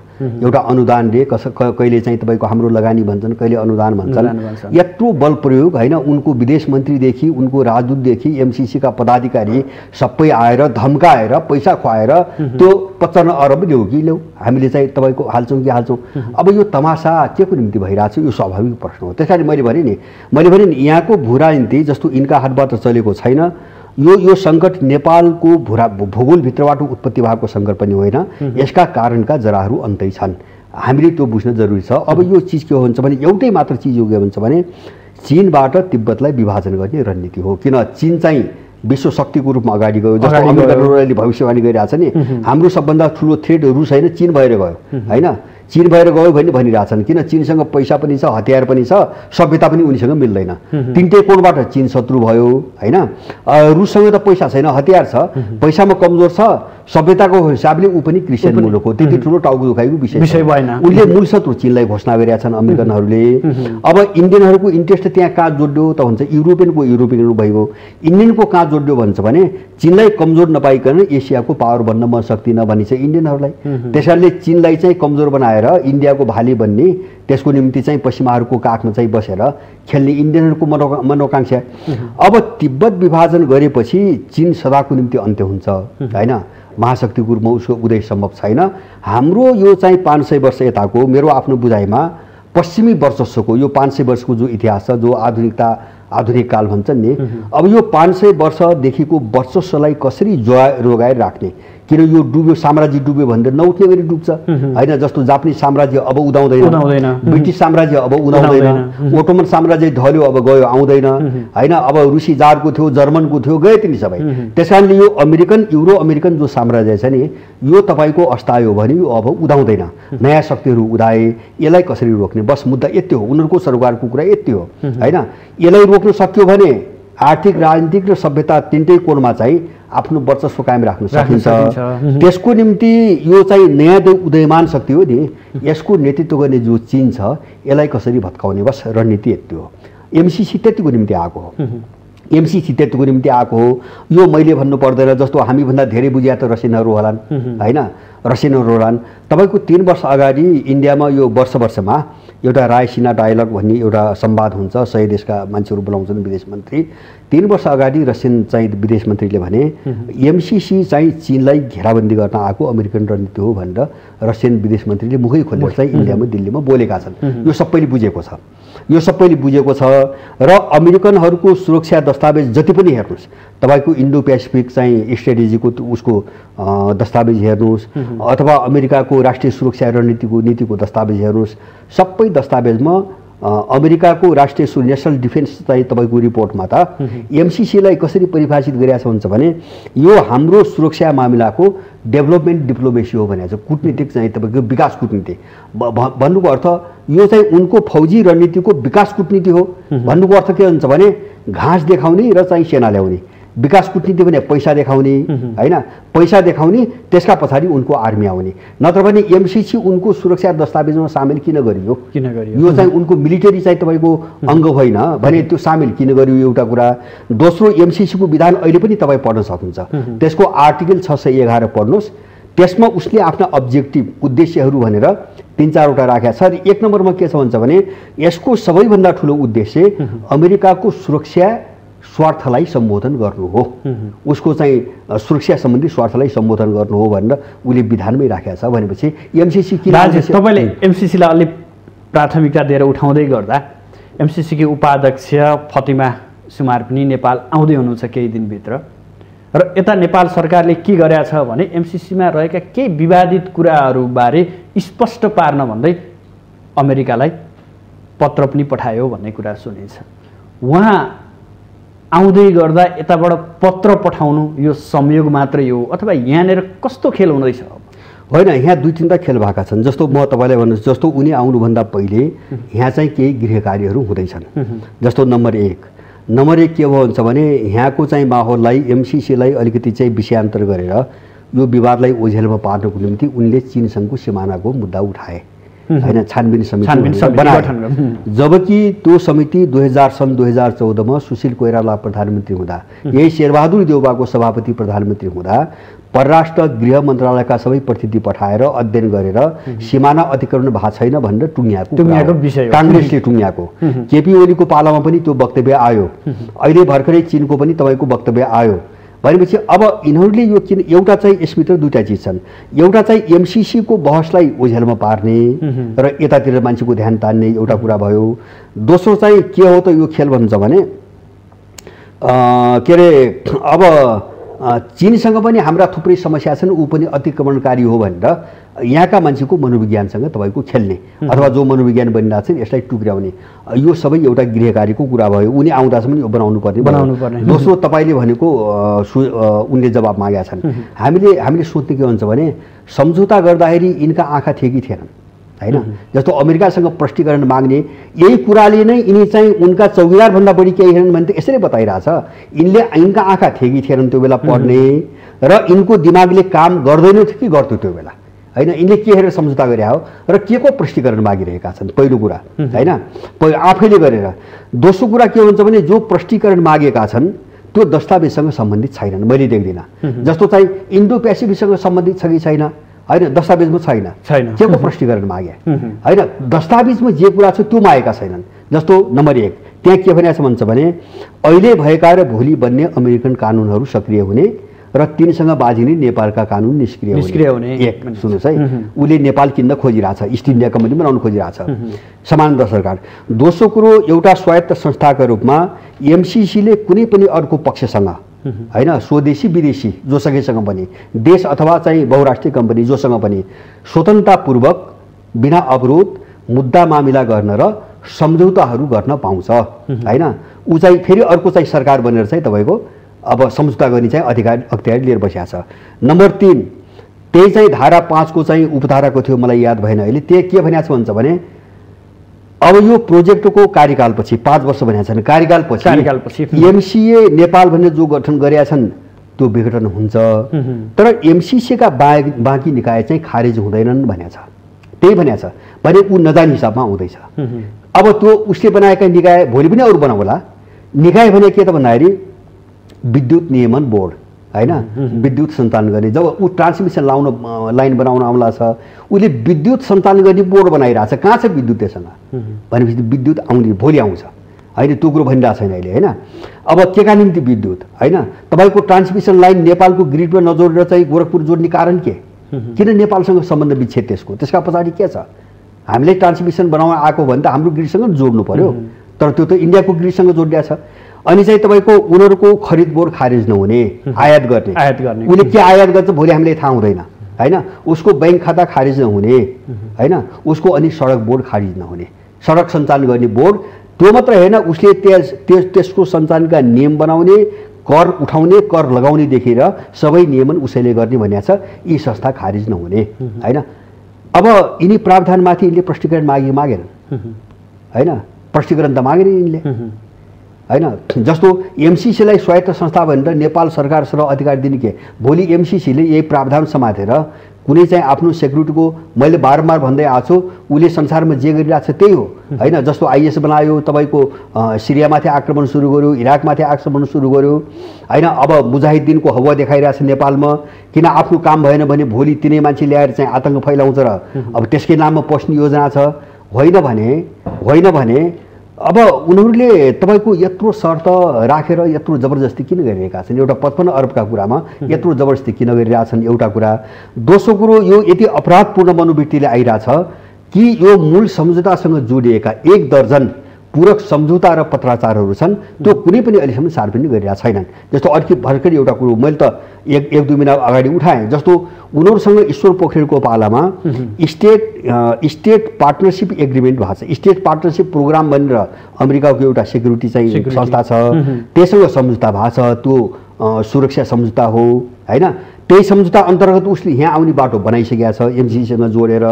एउटा अनुदानले कहिले चाहिँ तपाईँको हाम्रो लगानी भन्छन्, कहिले अनुदान भन्छन्। यत्रो बल प्रयोग होइन, उनको विदेश मन्त्रीदेखि उनको राजदूतदेखि एमसिसीका पदाधिकारी सबै आएर धम्काएर पैसा खुवाएर त्यो 55 अरब ल्याउ कि ल्याउ, हामीले चाहिँ तपाईँको हाल्छौँ कि हाल्छौँ। अब यो तमासा के को निम्ति भइरहेको छ? यो स्वाभाविक प्रश्न हो। त्यस कारण मैले भने नि यहाँको भू राजनीति जस्तो यिनका हातबाट चलेको छैन। यो सङ्कट नेपालको भूगोलभित्रबाट उत्पत्ति भएको सङ्कट पनि होइन, यसका कारणका जराहरू अन्तै छन्। हामीले त्यो बुझ्न जरुरी छ। अब यो चिज के हुन्छ भने एउटै मात्र चिज हो के भन्छ भने चीनबाट तिब्बतलाई विभाजन गर्ने रणनीति हो। किन चीन चाहिँ विश्व शक्तिको रूपमा अगाडि गयो। जस्तो अमित अरोराले भविष्यवाणी गरिरहेछ नि, हाम्रो सबभन्दा ठुलो थ्रेट रुस होइन चीन भएर गयो होइन, चीन भएर गयो भने भनिरहेछन्। किन? चीनसँग पैसा पनि छ, हतियार पनि छ, सभ्यता पनि उनीसँग मिल्दैन। तिनटै कोणबाट चीन शत्रु भयो होइन। रुससँग त पैसा छैन, हतियार छ, पैसामा कमजोर छ, सभ्यताको हिसाबले ऊ पनि क्रिस्चियन मुलुक हो। त्यति ठुलो टाउको दुखाइको विषय भएन। उनले मूल शत्रु चीनलाई घोषणा गरेका छन् अमेरिकनहरूले। अब इन्डियनहरूको इन्ट्रेस्ट त्यहाँ कहाँ जोड्यो त भन्छ, युरोपियन भइगयो। इन्डियनको कहाँ जोड्यो भन्छ भने चीनलाई कमजोर नपाइकन एसियाको पावर बन्न म सक्दिनँ भनिन्छ इन्डियनहरूलाई। त्यसैले चीनलाई चाहिँ कमजोर बनाएर इन्डियाको भाले बन्ने, त्यसको निम्ति चाहिँ पश्चिमाहरूको काखमा चाहिँ बसेर खेल्ने इन्डियनहरूको मनोकांक्षा। अब तिब्बत विभाजन गरेपछि चीन सदाको निम्ति अन्त्य हुन्छ होइन, महाशक्तिको रूपमा उसको उदय सम्भव छैन। हाम्रो यो चाहिँ 500 वर्ष यताको मेरो आफ्नो बुझाइमा पश्चिमी वर्चस्वको यो 500 वर्षको जो इतिहास छ, जो आधुनिक काल भन्छन् नि, अब यो 500 वर्षदेखिको वर्चस्वलाई कसरी जोगाएर राख्ने। किन यो डुब्यो, साम्राज्य डुब्यो भनेर नउठ्ने गरी डुब्छ होइन। जस्तो जापानिज साम्राज्य अब उदाउँदैन, ब्रिटिस साम्राज्य अब उदाउँदैन, ओटोमन साम्राज्य ढल्यो अब गयो आउँदैन होइन। अब रुसी जारको थियो, जर्मनको थियो, गए तिनी सबै। त्यस कारणले यो युरो अमेरिकन जो साम्राज्य छ नि, यो तपाईँको अस्थायी हो भने यो अब उदाउँदैन। नयाँ शक्तिहरू उदाए, यसलाई कसरी रोक्ने, बस मुद्दा यति हो। उनीहरूको सरकारको कुरा यति हो होइन। यसलाई रोक्न सक्यो भने आर्थिक, राजनीतिक र सभ्यता तिनटै कोणमा चाहिँ आफ्नो वर्चस्व कायम राख्न सकिन्छ। त्यसको निम्ति यो चाहिँ नयाँ उदयमान शक्ति हो नि, यसको नेतृत्व गर्ने जो चीन छ, यसलाई कसरी भत्काउने, बस रणनीति यति हो। एमसीसी त्यतिको निम्ति आएको हो, एमसीसी त्यतिको निम्ति आएको हो। यो मैले भन्नु पर्दैन, जस्तो हामीभन्दा धेरै बुझिया त रसियनहरू होलान् होइन, रसियनहरू होलान्। तपाईँको 3 वर्ष अगाडि इन्डियामा यो वर्षमा एउटा रायसिना डायलग भन्ने एउटा संवाद हुन्छ, 100 देशका मान्छेहरू बोलाउँछन् विदेश मन्त्री। 3 वर्ष अगाडि रसियन चाहिँ विदेश मन्त्रीले भने एमसीसी चाहिँ चीनलाई घेराबन्दी गर्न आएको अमेरिकन रणनीति हो भनेर रसियन विदेश मन्त्रीले मुखै खोलेर चाहिँ इन्डियामा, दिल्लीमा बोलेका छन्। यो सबैले बुझेको छ, यो सबैले बुझेको छ। र अमेरिकनहरूको सुरक्षा दस्तावेज जति पनि हेर्नुहोस्, तपाईँको इन्डो पेसिफिक चाहिँ स्ट्रेटेजीको उसको दस्तावेज हेर्नुहोस्, अथवा अमेरिकाको राष्ट्रिय सुरक्षा नीतिको दस्तावेज हेर्नुहोस्, सबै दस्तावेजमा अमेरिकाको राष्ट्रिय नेसनल डिफेन्स चाहिँ तपाईँको रिपोर्टमा त एमसीसीलाई कसरी परिभाषित गरिएको छ भन्छ भने यो हाम्रो सुरक्षा मामिलाको डेभलपमेन्ट डिप्लोमेसी हो भनेको छ। कूटनीतिक चाहिँ तपाईँको विकास कूटनीति भन्नुको अर्थ यो चाहिँ उनको फौजी रणनीतिको विकास कूटनीति हो। भन्नुको अर्थ के हुन्छ भने घाँस देखाउने र चाहिँ सेना ल्याउने। विकास कूटनीति भने पैसा देखाउने होइन, पैसा देखाउने, त्यसका पछाडि उनको आर्मी आउने। नत्र भने एमसीसी उनको सुरक्षा दस्तावेजमा सामेल किन गरियो? यो चाहिँ उनको मिलिटरी चाहिँ तपाईँको अङ्ग होइन भने त्यो सामेल किन गरियो, एउटा कुरा। दोस्रो, एमसीसीको विधान अहिले पनि तपाईँ पढ्न सक्नुहुन्छ, त्यसको आर्टिकल 611 पढ्नुहोस्। त्यसमा उसले आफ्ना अब्जेक्टिभ उद्देश्यहरू भनेर 3-4वटा राखेका छ। र 1 नम्बरमा के छ भन्छ भने यसको सबैभन्दा ठुलो उद्देश्य अमेरिकाको सुरक्षा स्वार्थलाई सम्बोधन गर्नु हो, उसको चाहिँ सुरक्षा सम्बन्धी स्वार्थलाई सम्बोधन गर्नु हो भनेर उसले विधानमै राखेको छ। भनेपछि एमसीसी किन? तपाईँले एमसीसीलाई अलिक प्राथमिकता दिएर उठाउँदै गर्दा एमसीसीकी उपाध्यक्ष फतिमा सुमार पनि नेपाल आउँदै हुनुहुन्छ केही दिनभित्र। र यता नेपाल सरकारले के गरेछ भने एमसीसीमा रहेका केही विवादित कुराहरूबारे स्पष्ट पार्न भन्दै अमेरिकालाई पत्र पनि पठायो भन्ने कुरा सुनिन्छ। उहाँ आउँदै गर्दा यताबाट पत्र पठाउनु यो संयोग मात्रै हो अथवा यहाँनिर कस्तो खेल हुँदैछ? होइन, यहाँ 2-3टा खेल भएका छन्। जस्तो म तपाईँलाई भन्नुहोस्, जस्तो उनी आउनुभन्दा पहिले यहाँ चाहिँ केही गृह कार्यहरू हुँदैछन्। जस्तो नम्बर 1 के भन्छ भने यहाँको चाहिँ माहौललाई, एमसीसीलाई अलिकति चाहिँ विषयान्तर गरेर यो विवादलाई ओझेलमा पार्नको निम्ति उनले चीनसँगको सिमानाको मुद्दा उठाए होइन, छानबिन समिति बनाए। जबकि त्यो समिति 2014मा सुशील कोइराला प्रधानमन्त्री हुँदा, यही शेरबहादुर देउवाको सभापति प्रधानमन्त्री हुँदा परराष्ट्र गृह मन्त्रालयका सबै प्रतिनिधि पठाएर अध्ययन गरेर सीमाना अतिक्रमण भएको छैन भनेर टुङ्ग्याएको विषय काङ्ग्रेसले टुङ्ग्याएको। केपी ओलीको पालामा पनि त्यो वक्तव्य आयो, अहिले भर्खरै चीनको पनि तपाईँको वक्तव्य आयो। भनेपछि अब यिनीहरूले यो किन, एउटा चाहिँ यसभित्र 2टा चिज छन्। एउटा चाहिँ एमसीसीको बहसलाई ओझेलमा पार्ने र यतातिर मान्छेको ध्यान तान्ने एउटा कुरा भयो। दोस्रो चाहिँ के हो त यो खेल भन्छ भने के अरे अब चीनसँग पनि हाम्रा थुप्रै समस्या छन्, ऊ पनि अतिक्रमणकारी हो भनेर यहाँका मान्छेको मनोविज्ञानसँग तपाईँको खेल्ने अथवा जो मनोविज्ञान बनिरहेको छ यसलाई टुक्र्याउने, यो सबै एउटा गृहकार्यको कुरा भयो। उनी आउँदासम्म यो बनाउनु पर्ने। दोस्रो, तपाईँले भनेको उनले जवाब मागेका छन्। हामीले सोध्ने के हुन्छ भने सम्झौता गर्दाखेरि यिनका आँखा थिए कि थिएनन्, हैन? जस्तो अमेरिकासँग प्रष्टीकरण माग्ने यही कुराले नै यिनी चाहिँ उनका चौकीदारभन्दा बढी केही छैनन् भने त यसरी बताइरहेछ। यिनका आँखा थिए कि थिएनन् त्यो बेला पढ्ने, र यिनको दिमागले काम गर्दैन थियो कि गर्थ्यो त्यो बेला, हैन? यिनले के हेरेर सम्झौता गरे हो र के को प्रष्टीकरण मागिरहेका छन्, पहिलो कुरा, हैन? आफैले गरेर। दोस्रो कुरा के हुन्छ भने जो प्रष्टीकरण मागेका छन् त्यो दस्तावेजसँग सम्बन्धित छैनन्, मैले देख्दिनँ। जस्तो चाहिँ इन्डो पेसिफिकसँग सम्बन्धित छ कि छैन, हैन? दस्तावेजमा छैन। के को प्रष्टीकरण मागे, हैन? दस्तावेजमा जे कुरा छ त्यो मागेका छैनन्। जस्तो नम्बर 1 त्यहाँ के भनेको भन्छ भने अहिले भएका र भोलि बन्ने अमेरिकन कानुनहरू सक्रिय हुने र तिनीसँग बाजिने नेपालका कानुन निष्क्रिय हुने। एक सुन्नुहोस् है, उसले नेपाल किन्न खोजिरहेछ, इस्ट इन्डिया कम्पनी बनाउन खोजिरहेछ, समानन्तर सरकार। दोस्रो कुरो, एउटा स्वायत्त संस्थाका रूपमा एमसीसीले कुनै पनि अर्को पक्षसँग, हैन, स्वदेशी विदेशी जोसँगैसँग पनि, देश अथवा चाहिँ बहुराष्ट्रिय कम्पनी जोसँग पनि स्वतन्त्रतापूर्वक बिना अवरोध मुद्दा मामिला गर्न र सम्झौताहरू गर्न पाउँछ, हैन? ऊ चाहिँ फेरि अर्को चाहिँ सरकार बनेर चाहिँ तपाईँको अब सम्झौता गर्ने चाहिँ अख्तियार लिएर बसिया छ। नम्बर 3 त्यही चाहिँ धारा 5 को चाहिँ उपधाराको थियो, मलाई याद भएन अहिले, त्यो के भनेको छ भन्छ भने अब यो प्रोजेक्टको कार्यकालपछि 5 वर्ष भनेका छन्, कार्यकालपछि एमसीए नेपाल भनेर जो गठन गरेका छन् त्यो विघटन हुन्छ, तर एमसीसीका बाँकी निकाय चाहिँ खारेज हुँदैनन् भनेको छ। त्यही भनेको छ भने ऊ नजाने हिसाबमा आउँदैछ। अब त्यो उसले बनाएका निकाय भोलि पनि अरू बनाउला। निकाय भने के त भन्दाखेरि विद्युत नियमन बोर्ड, हैन? विद्युत सञ्चालन गर्ने, जब ऊ ट्रान्समिसन लाइन बनाउन आउला छ उसले विद्युत सञ्चालन गर्ने बोर्ड बनाइरहेछ। कहाँ छ विद्युत त्यससँग भनेपछि विद्युत आउने भोलि आउँछ, हैन? त्यो कुरो भनिरहेको छैन अहिले, हैन? अब केका निम्ति विद्युत, हैन? तपाईँको ट्रान्समिसन लाइन नेपालको ग्रिडमा नजोडेर चाहिँ गोरखपुर जोड्ने कारण के? किन नेपालसँग सम्बन्ध विच्छेद त्यसका पछाडि के छ? हामीले ट्रान्समिसन बनाउन आएको भने त हाम्रो ग्रिडसँग जोड्नु पर्यो, तर त्यो त इन्डियाको ग्रिडसँग जोडिया छ। अनि चाहिँ तपाईँको उनीहरूको खरिद बोर्ड खारेज नहुने, आयात गर्ने, उसले के आयात गर्छ भोलि हामीले थाहा हुँदैन, हैन? उसको बैंक खाता खारेज नहुने, हैन? उसको अनि सडक बोर्ड खारेज नहुने, सडक सञ्चालन गर्ने बोर्ड। त्यो मात्र होइन, उसले त्यसको सञ्चालनका नियम बनाउने, कर उठाउने, कर लगाउने देखेर सबै नियमन उसैले गर्ने भनेको छ। यी संस्था खारेज नहुने, हैन? अब यिनी प्रावधानमाथि यिनले प्रष्टीकरण मागेन, हैन? प्रष्टीकरण त मागेन यिनले, हैन? जस्तो एमसीसीलाई स्वायत्त संस्था भनेर नेपाल सरकारसँग अधिकार दिने के? भोलि एमसीसीले यही प्रावधान समातेर कुनै चाहिँ आफ्नो सेक्युरिटीको, मैले बारम्बार भन्दै आएको छु, उसले संसारमा जे गरिरहेको छ त्यही हो, हैन? जस्तो आइएस बनायो, तपाईँको सिरियामाथि आक्रमण सुरु गर्यो, इराकमाथि आक्रमण सुरु गर्यो, हैन? अब मुजाहिद्दिनको हवा देखाइरहेछ नेपालमा, किन आफ्नो काम भएन भने भोलि तिनै मान्छे ल्याएर चाहिँ आतङ्क फैलाउँछ र अब त्यसकै नाममा पस्ने योजना छ। होइन भने अब उनीहरूले तपाईँको यत्रो शर्त राखेर यत्रो जबरजस्ती किन गरिरहेका छन्? एउटा 55 अरबका कुरामा यत्रो जबरजस्ती किन गरिरहेछन्? एउटा कुरा। दोस्रो कुरो, यो यति अपराधपूर्ण मनोवृत्तिले आइरहेछ कि यो मूल सम्झौतासँग जोडिएका 1 दर्जन पूरक सम्झौता र पत्राचारहरू छन्, त्यो कुनै पनि अहिलेसम्म सार्वजनिक गरिरहेका छैनन्। जस्तो अर्को भर्खरै एउटा कुरो मैले त एक दुई महिना अगाडि उठाएँ, जस्तो उनीहरूसँग ईश्वर पोखरेलको पालामा स्टेट पार्टनरसिप एग्रिमेन्ट भएको छ, स्टेट पार्टनरसिप प्रोग्राम भनेर अमेरिकाको एउटा सेक्युरिटी चाहिँ संस्था छ, त्यससँग सम्झौता भएको छ, त्यो सुरक्षा सम्झौता हो, हैन? त्यही सम्झौता अन्तर्गत उसले यहाँ आउने बाटो बनाइसकेका छ एमसीसीसँग जोडेर।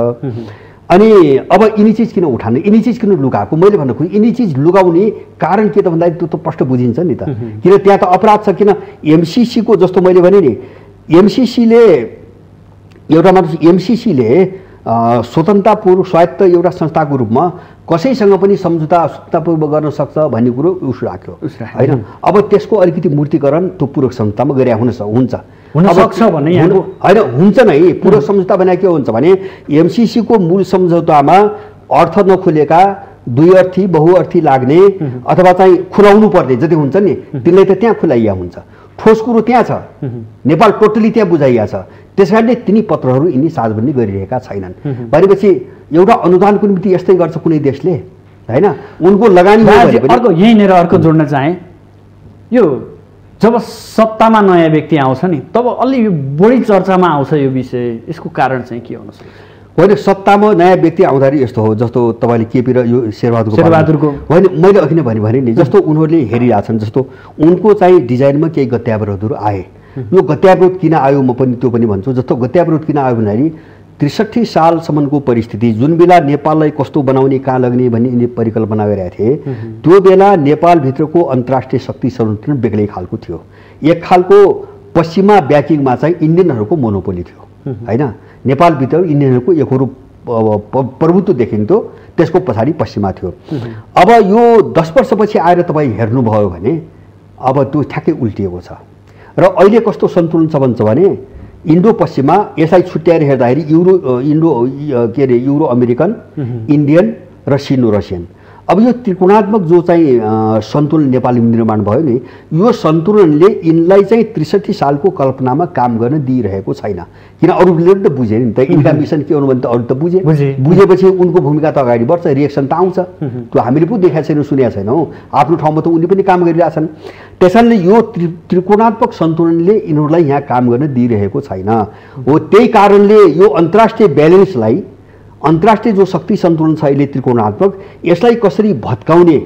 अनि अब यिनी चिज किन उठाउने, यिनी चिज किन लुकाएको? मैले भन्नु खोजेँ यिनी चिज लुकाउने कारण के त भन्दाखेरि त्यो त प्रष्ट बुझिन्छ नि त, किन त्यहाँ त अपराध छ। किन एमसीसीको जस्तो मैले भने नि, एमसीसीले स्वतन्त्रतापूर्व स्वायत्त एउटा संस्थाको रूपमा कसैसँग पनि सम्झौतापूर्वक गर्न सक्छ भन्ने कुरो उस राख्यो, हैन? अब त्यसको अलिकति मूर्तिकरण त्यो पूरक सम्झौतामा गरे हुन्छ भन्ने होइन, हुन्छ नै। पूरक सम्झौता भने के हुन्छ भने एमसीसीको मूल सम्झौतामा अर्थ नखुलेका द्विअर्थी बहुअर्थी लाग्ने अथवा चाहिँ खुलाउनु पर्ने जति हुन्छ नि तिनलाई त त्यहाँ खुलाइया हुन्छ। ठोस कुरो त्यहाँ छ, नेपाल टोटली त्यहाँ बुझाइया छ। त्यसकारणले तिनी पत्रहरू यिनी सार्वजनिक गरिरहेका छैनन्। भनेपछि एउटा अनुदानको निम्ति यस्तै गर्छ कुनै देशले, हैन? उनको लगानी अर्को यहीँनिर अर्को जोड्न चाहे, यो जब सत्तामा नयाँ व्यक्ति आउँछ नि तब अलि बढी चर्चामा आउँछ यो विषय, यसको कारण चाहिँ के हुन सक्छ? होइन, सत्तामा नयाँ व्यक्ति आउँदाखेरि यस्तो हो, जस्तो तपाईँले केपी र यो शेरबहादुरको होइन, मैले अघि नै भने नि, जस्तो उनीहरूले हेरिरहेछन्, जस्तो उनको चाहिँ डिजाइनमा केही गत्यावरोधहरू आए। यो गत्यावरोध किन आयो म पनि त्यो पनि भन्छु। जस्तो गत्यावरोध किन आयो भन्दाखेरि 63 सालसम्मको परिस्थिति, जुन बेला नेपाललाई कस्तो बनाउने, कहाँ लग्ने भन्ने यिनले परिकल्पना गरिरहेका थिए, त्यो बेला नेपालभित्रको अन्तर्राष्ट्रिय शक्ति संरक्षण बेग्लै खालको थियो। एक खालको पश्चिमा ब्याकिङमा चाहिँ इन्डियनहरूको मोनोपोली थियो होइन। नेपालभित्र इन्डियनहरूको एकहोरो प्रभुत्व देखिन्थ्यो, त्यसको पछाडि पश्चिमा थियो। अब यो 10 वर्षपछि आएर तपाईँ हेर्नुभयो भने अब त्यो ठ्याक्कै उल्टिएको छ। र अहिले कस्तो सन्तुलन छ भन्छ भने इन्डो पश्चिमा यसलाई छुट्याएर हेर्दाखेरि युरो अमेरिकन, इन्डियन र सिनो रसियन, अब यो त्रिकोणात्मक जो चाहिँ सन्तुलन नेपालमा निर्माण भयो नि, यो सन्तुलनले यिनलाई चाहिँ 63 सालको कल्पनामा काम गर्न दिइरहेको छैन। किन अरूले त बुझे नि त, यिनका मिसन के हुनु भने त अरू त बुझेपछि उनको भूमिका त अगाडि बढ्छ, रिएक्सन त आउँछ। त्यो हामीले पो देखाएको छैनौँ, सुनेका छैनौँ। आफ्नो ठाउँमा त उनी पनि काम गरिरहेछन्। त्यसैले यो त्रिकोणात्मक सन्तुलनले यिनीहरूलाई यहाँ काम गर्न दिइरहेको छैन। हो, त्यही कारणले यो अन्तर्राष्ट्रिय ब्यालेन्सलाई, अन्तर्राष्ट्रिय जो शक्ति सन्तुलन छ अहिले त्रिकोणात्मक, यसलाई कसरी भत्काउने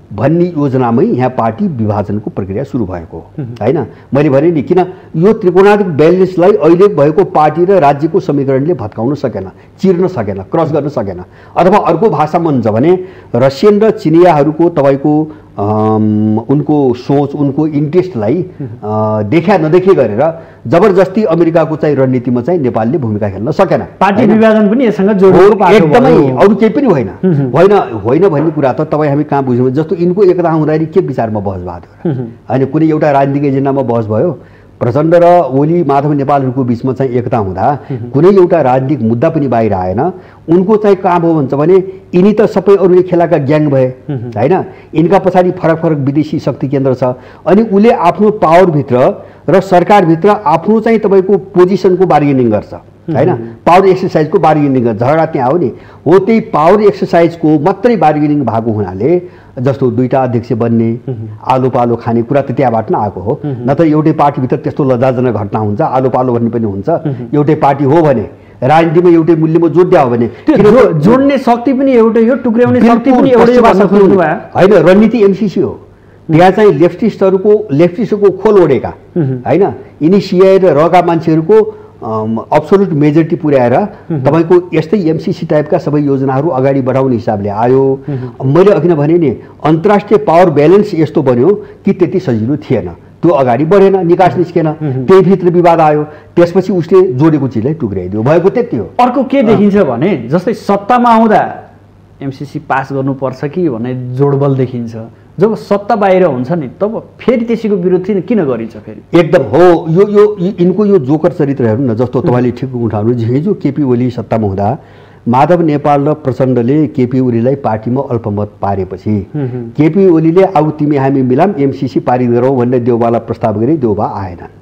भन्ने योजनामै यहाँ पार्टी विभाजनको प्रक्रिया सुरु भएको होइन। मैले भने नि, किन यो त्रिकोणात्मक ब्यालेन्सलाई अहिले भएको पार्टी र राज्यको समीकरणले भत्काउन सकेन, चिर्न सकेन, क्रस गर्न सकेन। अथवा अर्को भाषामा हुन्छ भने रसियन र चिनियाहरूको तपाईँको उनको सोच, उनको इन्ट्रेस्टलाई देखा नदेखी गरेर जबरजस्ती अमेरिकाको चाहिँ रणनीतिमा चाहिँ नेपालले भूमिका खेल्न सकेन। पार्टी विभाजन पनि यससँग जोडिएको एकदमै, अरू केही पनि होइन होइन भन्ने कुरा त तपाईँ हामी कहाँ बुझ्यौँ। जस्तो यिनको एकता हुँदाखेरि के विचारमा बहस भएको थियो होइन, कुनै एउटा राजनीतिक एजेन्डामा बहस भयो। प्रचण्ड र ओली माधव नेपालहरूको बिचमा चाहिँ एकता हुँदा कुनै एउटा राजनीतिक मुद्दा पनि बाहिर आएन। उनको चाहिँ कहाँ भयो भन्छ भने यिनी त सबै अरूले खेलाका ग्याङ भए होइन। यिनका पछाडि फरक फरक विदेशी शक्ति केन्द्र छ। अनि उसले आफ्नो पावरभित्र र सरकारभित्र आफ्नो चाहिँ तपाईँको पोजिसनको बार्गेनिङ गर्छ होइन, पावर एक्सर्साइजको बार्गेनिङ गर्छ। झगडा त्यहाँ हो नि, हो त्यही पावर एक्सर्साइजको मात्रै बार्गेनिङ भएको हुनाले जस्तो दुईटा अध्यक्ष बन्ने, आलो पालो खाने कुरा त त्यहाँबाट नै आएको हो। नत्र एउटै पार्टीभित्र त्यस्तो लज्जाजनक घटना हुन्छ, आलो पालो भन्ने पनि हुन्छ। एउटै पार्टी हो भने राजनीतिमा एउटै मूल्यमा जोड्या हो भने जोड्ने शक्ति पनि एउटै हो, टुक्र्याउने शक्ति पनि एउटै होइन। रणनीति एमसिसी हो, त्यहाँ चाहिँ लेफ्टिस्टको खोल ओढेका होइन, यिनी सिआई र रका मान्छेहरूको अब्सोल्युट मेजोरिटी पुर्याएर तपाईँको यस्तै एमसिसी टाइपका सबै योजनाहरू अगाडि बढाउने हिसाबले आयो। मैले अघि नै भने नि, अन्तर्राष्ट्रिय पावर ब्यालेन्स यस्तो बन्यो कि त्यति सजिलो थिएन, त्यो अगाडि बढेन, निकास निस्केन, त्यही भित्र विवाद आयो। त्यसपछि उसले जोडेको चिजलाई टुक्राइदियो, भएको त्यति हो। अर्को के देखिन्छ भने जस्तै सत्तामा आउँदा एमसिसी पास गर्नुपर्छ कि भन्ने जोडबल देखिन्छ, जब सत्ता बाहिर हुन्छ नि तब फेरि त्यसैको विरोध किन गरिन्छ फेरि? एकदम हो, यो यिनको यो जोकर चरित्र हेर्नु न। जस्तो तपाईँले ठिक उठाउनु, हिजो केपी ओली सत्तामा हुँदा माधव नेपाल र प्रचण्डले केपी ओलीलाई पार्टीमा अल्पमत पारेपछि केपी ओलीले अब तिमी हामी मिलाम एमसिसी पारित गरौँ भनेर देउबालाई प्रस्ताव गरे, देउबा आएनन्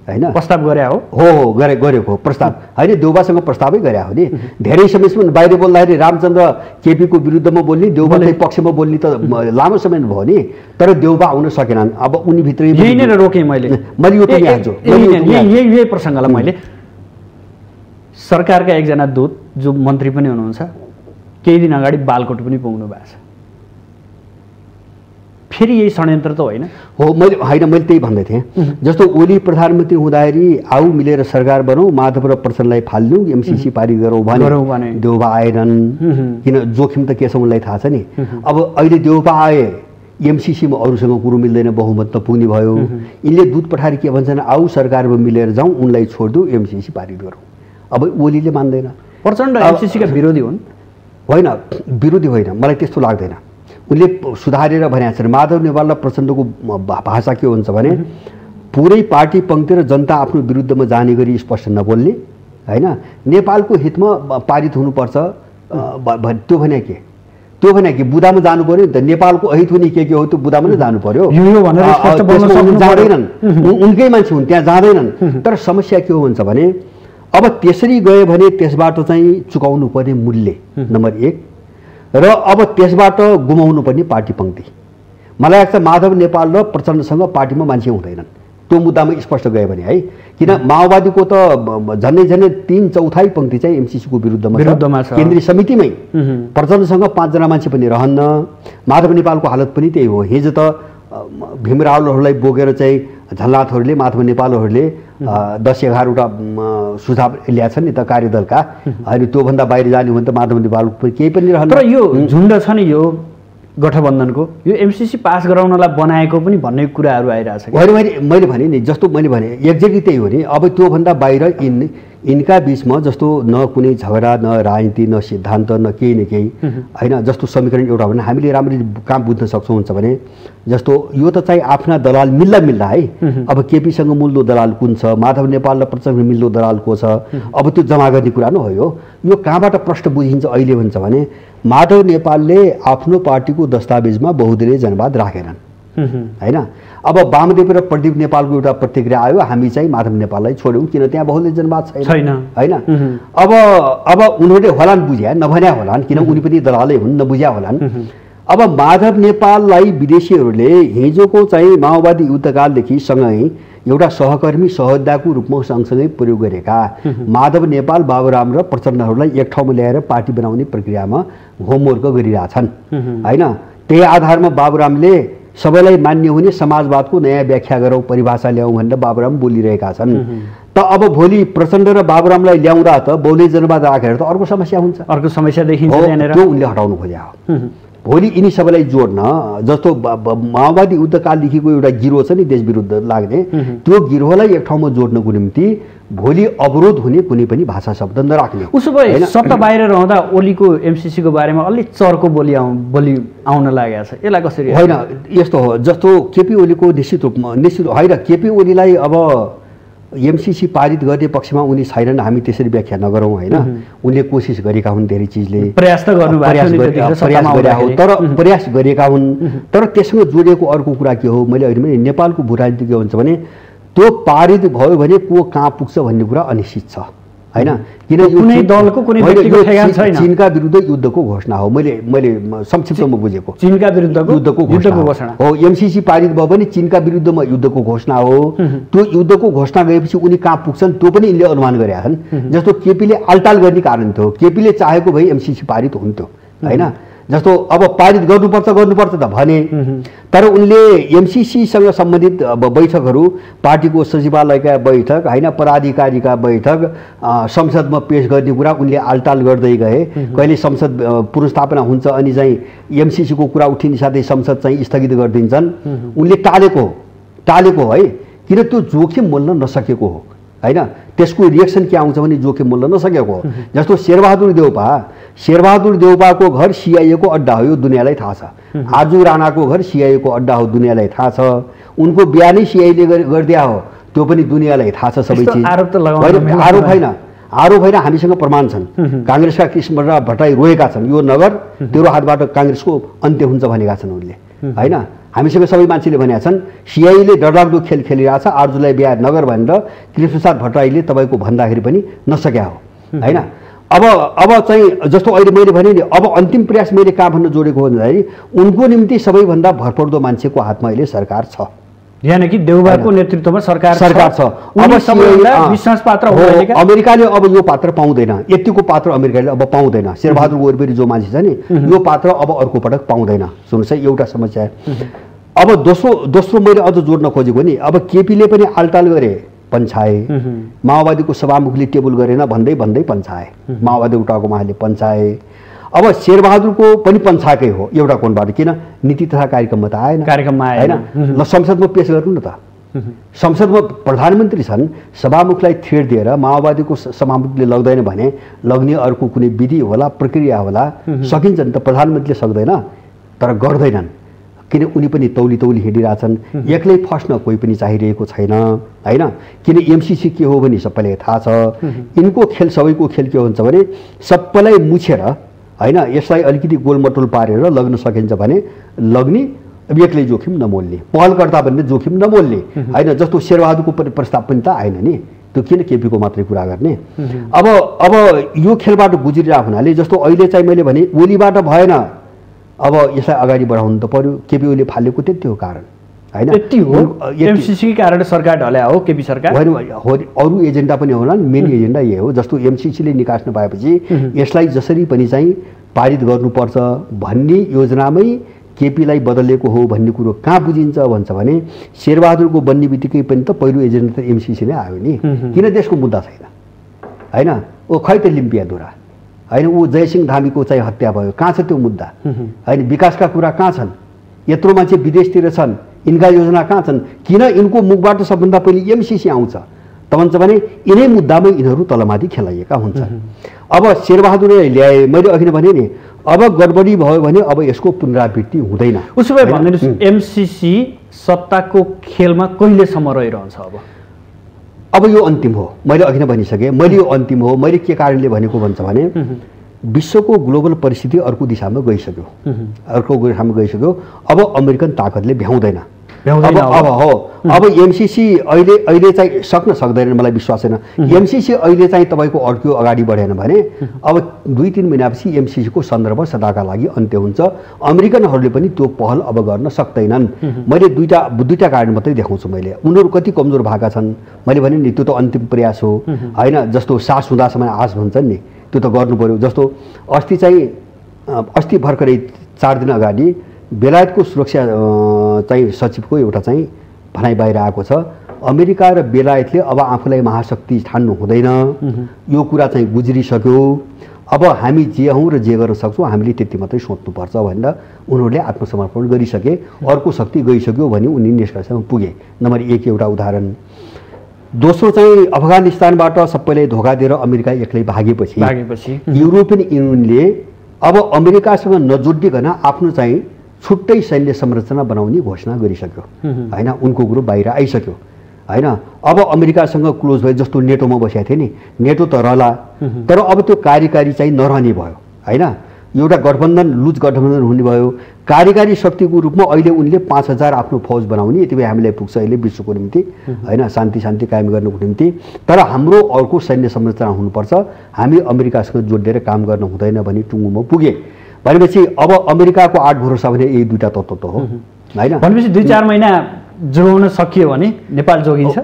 होइन। प्रस्ताव गरे हो गरेको प्रस्ताव होइन, देउबासँग प्रस्तावै गरे हो नि। धेरै समयसम्म बाहिर बोल्दाखेरि रामचन्द्र केपीको विरुद्धमा बोल्ने, देउबालाई पक्षमा बोल्ने त लामो समय भयो नि, तर देउबा आउन सकेनन्। अब उनी भित्र यही नै रोकेँ मैले यो पनि हाल्छु। यही प्रसङ्गलाई मैले सरकारका एकजना दूत जो मन्त्री पनि हुनुहुन्छ, केही दिन अगाडि बालकोट पनि पुग्नु भएको छ। फेरि यही षड्यन्त्र त होइन हो? मैले त्यही भन्दै थिएँ। जस्तो ओली प्रधानमन्त्री हुँदाखेरि आऊ मिलेर सरकार बनौँ, माधव र प्रचण्डलाई फाल्नु, एमसिसी पारित गरौँ भने देउबा आएनन्। किन जोखिम त के छ उनलाई थाहा छ नि। अब अहिले देउबा आए, एमसिसीमा अरूसँग कुरो मिल्दैन, बहुमत त पुग्ने भयो। यिनले दूत पठाएर के भन्छन्, आऊ सरकारमा मिलेर जाउँ, उनलाई छोडिदिउँ, एमसिसी पारित गरौँ। अब ओलीले मान्दैन। प्रचण्ड एमसिसीका विरोधी हुन्? होइन, विरोधी होइन, मलाई त्यस्तो लाग्दैन। उनले सुधारेर भनेका छन्। माधव नेपाल र प्रचण्डको भाषा के हुन्छ भने पुरै पार्टी पङ्क्ति र जनता आफ्नो विरुद्धमा जाने गरी स्पष्ट नबोल्ने होइन, नेपालको हितमा पारित हुनुपर्छ त्यो भने के? त्यो भने कि बुदामा जानु पर्यो नि त, नेपालको अहित हुने के हो त्यो बुदामा नै जानु पर्यो। जाँदैनन्, उनकै मान्छे हुन्, त्यहाँ जाँदैनन्। तर समस्या के हो भन्छ भने अब त्यसरी गयो भने त्यसबाट चाहिँ चुकाउनु पर्ने मूल्य नम्बर 1 र अब त्यसबाट गुमाउनु पर्ने पार्टी पङ्क्ति। मलाई लाग्छ माधव नेपाल र प्रचण्डसँग पार्टीमा मान्छे हुँदैनन्, त्यो मुद्दामा स्पष्ट गयो भने है, किन माओवादीको त झन्डै झन्डै 3/4 पंक्ति चाहिँ एमसीसीको विरुद्धमा छ। केन्द्रीय समितिमै प्रचण्डसँग 5 जना मान्छे पनि रहन्न। माधव नेपालको हालत पनि त्यही हो। हिजो त भीम रावलहरूलाई बोकेर चाहिँ झलनाथहरूले माधव नेपालहरूले 10-11वटा सुझाव ल्याएछन् नि त कार्यदलका। अनि त्योभन्दा बाहिर जाने हो भने त माधव नेपालको केही पनि रहन्न। तर यो झुन्ड छ नि, यो गठबन्धनको यो एमसीसी पास गराउनलाई बनाएको पनि भन्ने कुराहरू आइरहेछ। मैले भने नि, जस्तो मैले भने एक्ज्याक्टली त्यही हो नि। अब त्योभन्दा बाहिर यिनका बिचमा जस्तो न कुनै झगडा, न राजनीति, न सिद्धान्त, न केही न केही होइन। जस्तो समीकरण एउटा भने हामीले राम्ररी काम बुझ्न सक्छौँ हुन्छ भने जस्तो यो त चाहिँ आफ्ना दलाल मिल्दा है। अब केपीसँग मिल्दो दलाल कुन छ, माधव नेपाल र प्रचण्ड मिल्दो दलाल को छ, अब त्यो जम्मा गर्ने कुरा न हो। यो कहाँबाट प्रश्न बुझिन्छ अहिले भन्छ भने माधव नेपालले आफ्नो पार्टीको दस्तावेजमा बहुदलीय जनवाद राखेनन् होइन। अब वामदेव र प्रदीप नेपालको एउटा प्रतिक्रिया आयो, हामी चाहिँ माधव नेपाललाई छोड्यौँ किन त्यहाँ बहुदलीय जनवाद छैन होइन। अब उनीहरूले होलान् बुझ्या, नभन्या होलान्, किन उनी पनि दलालै हुन्, नबुझ्या होलान्। अब माधव नेपाललाई विदेशीहरूले हिजोको चाहिँ माओवादी युद्धकालदेखि सँगै एउटा सहकर्मी सहोद्धाको रूपमा सँगसँगै प्रयोग गरेका माधव नेपाल, बाबुराम र प्रचण्डहरूलाई एक ठाउँमा ल्याएर पार्टी बनाउने प्रक्रियामा होमवर्क गरिरहेछन् होइन। त्यही आधारमा बाबुरामले सबैलाई मान्य हुने समाजवादको नयाँ व्याख्या गरौँ, परिभाषा ल्याउँ भनेर बाबुराम बोलिरहेका छन्। त अब भोलि प्रचण्ड र बाबुरामलाई ल्याउँदा त बहुदलीय जनवाद राखेर त अर्को समस्या हुन्छ, अर्को समस्या देखिन्छ त्यहाँनिर। त्यो उनले हटाउनु खोज्या हो। भोलि यिनी सबैलाई जोड्न जस्तो माओवादी युद्धकालदेखिको एउटा गिरोह छ नि देश विरुद्ध लाग्ने, त्यो गिरोहलाई एक ठाउँमा जोड्नको निम्ति भोलि अवरोध हुने कुनै पनि भाषा शब्द नराख्ने। उसो भए सत्ता बाहिर रहँदा ओलीको एमसीसीको बारेमा अलि चर्को बोली आउन लागेको छ, यसलाई कसरी? होइन यस्तो हो, जस्तो केपी ओलीको निश्चित होइन, केपी ओलीलाई अब एमसीसी पारित गर्ने पक्षमा उनी छैनन्, हामी त्यसरी व्याख्या नगरौँ होइन। उनले कोसिस गरेका हुन्, धेरै चिजले प्रयास गरेका हो, तर प्रयास गरेका हुन्। तर त्यससँग जोडिएको अर्को कुरा के हो, मैले अहिले नेपालको भू राजनीति के हुन्छ भने त्यो पारित भयो भने को कहाँ पुग्छ भन्ने कुरा अनिश्चित छ होइन। किन कुनै दलको कुनै व्यक्तिको ठेगान छैन। चीनका विरुद्ध युद्धको घोषणा हो, मैले संक्षिप्तमा बुझेको चीनका विरुद्धको युद्धको घोषणा हो। एमसीसी पारित भयो भने चीनका विरुद्धमा युद्धको घोषणा हो। त्यो युद्धको घोषणा गएपछि उनी कहाँ पुग्छन् त्यो पनि यिनले अनुमान गरेका छन्। जस्तो केपीले आलटाल गर्ने कारण थियो, केपीले चाहेको भए एमसीसी पारित हुन्थ्यो होइन। जस्तो अब पारित गर्नुपर्छ त भने, तर उनले एमसीसीसँग सम्बन्धित अब बैठकहरू, पार्टीको सचिवालयका बैठक होइन, पदाधिकारीका बैठक, संसदमा पेश गर्ने कुरा उनले आलटाल गर्दै गए। कहिले संसद पुनर्स्थापना हुन्छ अनि चाहिँ एमसीसीको कुरा उठिने साथै संसद चाहिँ स्थगित गरिदिन्छन्। उनले टालेको है, किन त्यो जोखिम मोल्न नसकेको हो होइन। त्यसको रिएक्सन के आउँछ भने जोखिम मोल्न नसकेको हो। जस्तो शेरबहादुर देउपाको घर सिआइएको अड्डा हो, यो दुनियाँलाई थाहा छ। आजु राणाको घर सिआइएको अड्डा हो, दुनियाँलाई थाहा छ। उनको बिहा नै सिआइले गरिदिया हो, त्यो पनि दुनियाँलाई थाहा छ सबै चिज। आरोप होइन, हामीसँग प्रमाण छन्। काङ्ग्रेसका कृष्णप्रसाद भट्टराई रोएका छन्, यो नगर तेरो हातबाट काङ्ग्रेसको अन्त्य हुन्छ भनेका छन् उनले होइन। हामीसँग सबै मान्छेले भनेका छन् सिआइले डरलाग्दो खेल खेलिरहेछ, आर्जुलाई बिहा नगर भनेर कृष्णप्रसाद भट्टराईले तपाईँको भन्दाखेरि पनि नसक्या हो होइन। अब चाहिँ जस्तो अहिले मैले भने नि, अब अन्तिम प्रयास मैले कहाँ भन्न जोडेको हो भन्दाखेरि उनको निम्ति सबैभन्दा भरपर्दो मान्छेको हातमा अहिले सरकार छ, यानि कि देउबाको नेतृत्वमा सरकार छ। अब विश्वासपात्र हो। अमेरिकाले अब यो पात्र पाउँदैन, यतिको पात्र अमेरिकाले अब पाउँदैन। शेरबहादुर गोरबेरी जो मान्छे छ नि, यो पात्र अब अर्को पटक पाउँदैन। सुन्नुहोस् है, एउटा समस्या। अब दोस्रो मैले अझ जोड्न खोजेको नि, अब केपीले पनि आलटाल गरे, पन्छाए। माओवादीको सभामुखले टेबल गरेन भन्दै पन्छाए, माओवादी उठाएको उहाँले पन्छाए। अब शेरबहादुरको पनि पन्छाएकै हो एउटा कोणबाट, किन नीति तथा कार्यक्रममा त आएन होइन। ल संसदमा पेश गर्नु न त, संसदमा प्रधानमन्त्री छन्, सभामुखलाई थ्रेड दिएर माओवादीको सभामुखले लग्दैन भने लग्ने अर्को कुनै विधि होला, प्रक्रिया होला, सकिन्छ नि त। प्रधानमन्त्रीले सक्दैन तर गर्दैनन्, किन उनी पनि तौली हिँडिरहेछन्। एक्लै फस्न कोही पनि चाहिरहेको छैन होइन। किन एमसीसी के हो भने सबैलाई थाहा छ। यिनको खेल, सबैको खेल के हुन्छ भने सबैलाई मुछेर होइन, यसलाई अलिकति गोलमटोल पारेर लग्न सकिन्छ भने लग्ने, एक्लै जोखिम नमोल्ने, पहलकर्ता भन्ने जोखिम नमोल्ने होइन। जस्तो शेरबहादुरको प्रस्ताव पनि त आएन नि, त्यो किन केपीको मात्रै कुरा गर्ने। अब यो खेलबाट गुज्रिरहेको हुनाले जस्तो अहिले चाहिँ मैले भने ओलीबाट भएन, अब यसलाई अगाडि बढाउनु त पर्यो। केपी ओलीले फालेको त्यति हो कारण होइन यति हो एमसीसी कारण सरकार ढल्या हो केपी सरकार होइन अरू एजेन्डा पनि होला मेन एजेन्डा यही हो जस्तो एमसीसीले निकास नपाएपछि यसलाई जसरी पनि चाहिँ पारित गर्नुपर्छ भन्ने योजनामै केपीलाई बदलेको हो भन्ने कुरो कहाँ बुझिन्छ भन्छ भने शेरबहादुरको बन्ने बित्तिकै पनि त पहिलो एजेन्डा त एमसीसी नै आयो नि किन देशको मुद्दा छैन होइन ओ खै त लिम्पियाधुरा होइन ऊ जयसिंह धामीको चाहिँ हत्या भयो कहाँ छ त्यो मुद्दा होइन विकासका कुरा कहाँ छन् यत्रो मान्छे विदेशतिर छन् यिनका योजना कहाँ छन् किन यिनको मुखबाट सबभन्दा पहिले एमसीसी आउँछ त भन्छ भने यिनै मुद्दामै यिनीहरू तलमाथि खेलाइएका हुन्छन् अब शेरबहादुरले ल्याए मैले अघि नै भने नि अब गडबडी भयो भने अब यसको पुनरावृत्ति हुँदैन उसो भए भनिदिनुहोस् एमसीसी सत्ताको खेलमा कहिलेसम्म रहिरहन्छ अब यो अन्तिम हो मैले अघि नै भनिसकेँ मैले यो अन्तिम हो मैले के कारणले भनेको भन्छ भने विश्वको ग्लोबल परिस्थिति अर्को दिशामा गइसक्यो अब अमेरिकन ताकतले भ्याउँदैन अब एमसीसी अहिले चाहिँ सक्न सक्दैन मलाई विश्वास छैन एमसीसी अहिले चाहिँ तपाईँको अड्क्यो अगाडि बढेन भने अब 2-3 महिनापछि एमसीसीको सन्दर्भ सदाका लागि अन्त्य हुन्छ अमेरिकनहरूले पनि त्यो पहल अब गर्न सक्दैनन् मैले दुईटा कारण मात्रै देखाउँछु मैले उनीहरू कति कमजोर भएका छन् मैले भने नि त्यो त अन्तिम प्रयास हो होइन जस्तो सास हुँदासम्म आश भन्छन् नि त्यो त गर्नु पर्यो जस्तो अस्ति भर्खरै 4 दिन अगाडि बेलायतको सुरक्षा चाहिँ सचिवको एउटा चाहिँ भनाइ बाहिर आएको छ अमेरिका र बेलायतले अब आफूलाई महाशक्ति ठान्नु हुँदैन यो कुरा चाहिँ गुज्रिसक्यो अब हामी जे हौँ र जे गर्न सक्छौँ हामीले त्यति मात्रै सोच्नुपर्छ भनेर उनीहरूले आत्मसमर्पण गरिसके अर्को शक्ति गइसक्यो भने उनी निष्कर्षमा पुगे नम्बर 1 एउटा उदाहरण दोस्रो चाहिँ अफगानिस्तानबाट सबैले धोका दिएर अमेरिका एक्लै भागेपछि युरोपियन युनियनले अब अमेरिकासँग नजोडिकन आफ्नो चाहिँ छुट्टै सैन्य संरचना बनाउने घोषणा गरिसक्यो होइन उनको कुरो बाहिर आइसक्यो होइन अब अमेरिकासँग क्लोज भयो जस्तो नेटोमा बसेको थियो नि नेटो त रहला तर अब त्यो कार्यकारी चाहिँ नरहने भयो होइन एउटा गठबन्धन लुज गठबन्धन हुने भयो कार्यकारी शक्तिको रूपमा अहिले उनले 5000 आफ्नो फौज बनाउने यति बेला हामीलाई पुग्छ अहिले विश्वको निम्ति होइन शान्ति कायम गर्नको निम्ति तर हाम्रो अर्को सैन्य संरचना हुनुपर्छ हामी अमेरिकासँग जोडिएर काम गर्न हुँदैन भनी टुङ्गोमा पुगे भनेपछि अब अमेरिकाको आठ भरोसा भने यही दुईटा तत्त्व त हो होइन भनेपछि 2-4 महिना जोगाउन सकियो भने नेपाल जोगिन्छ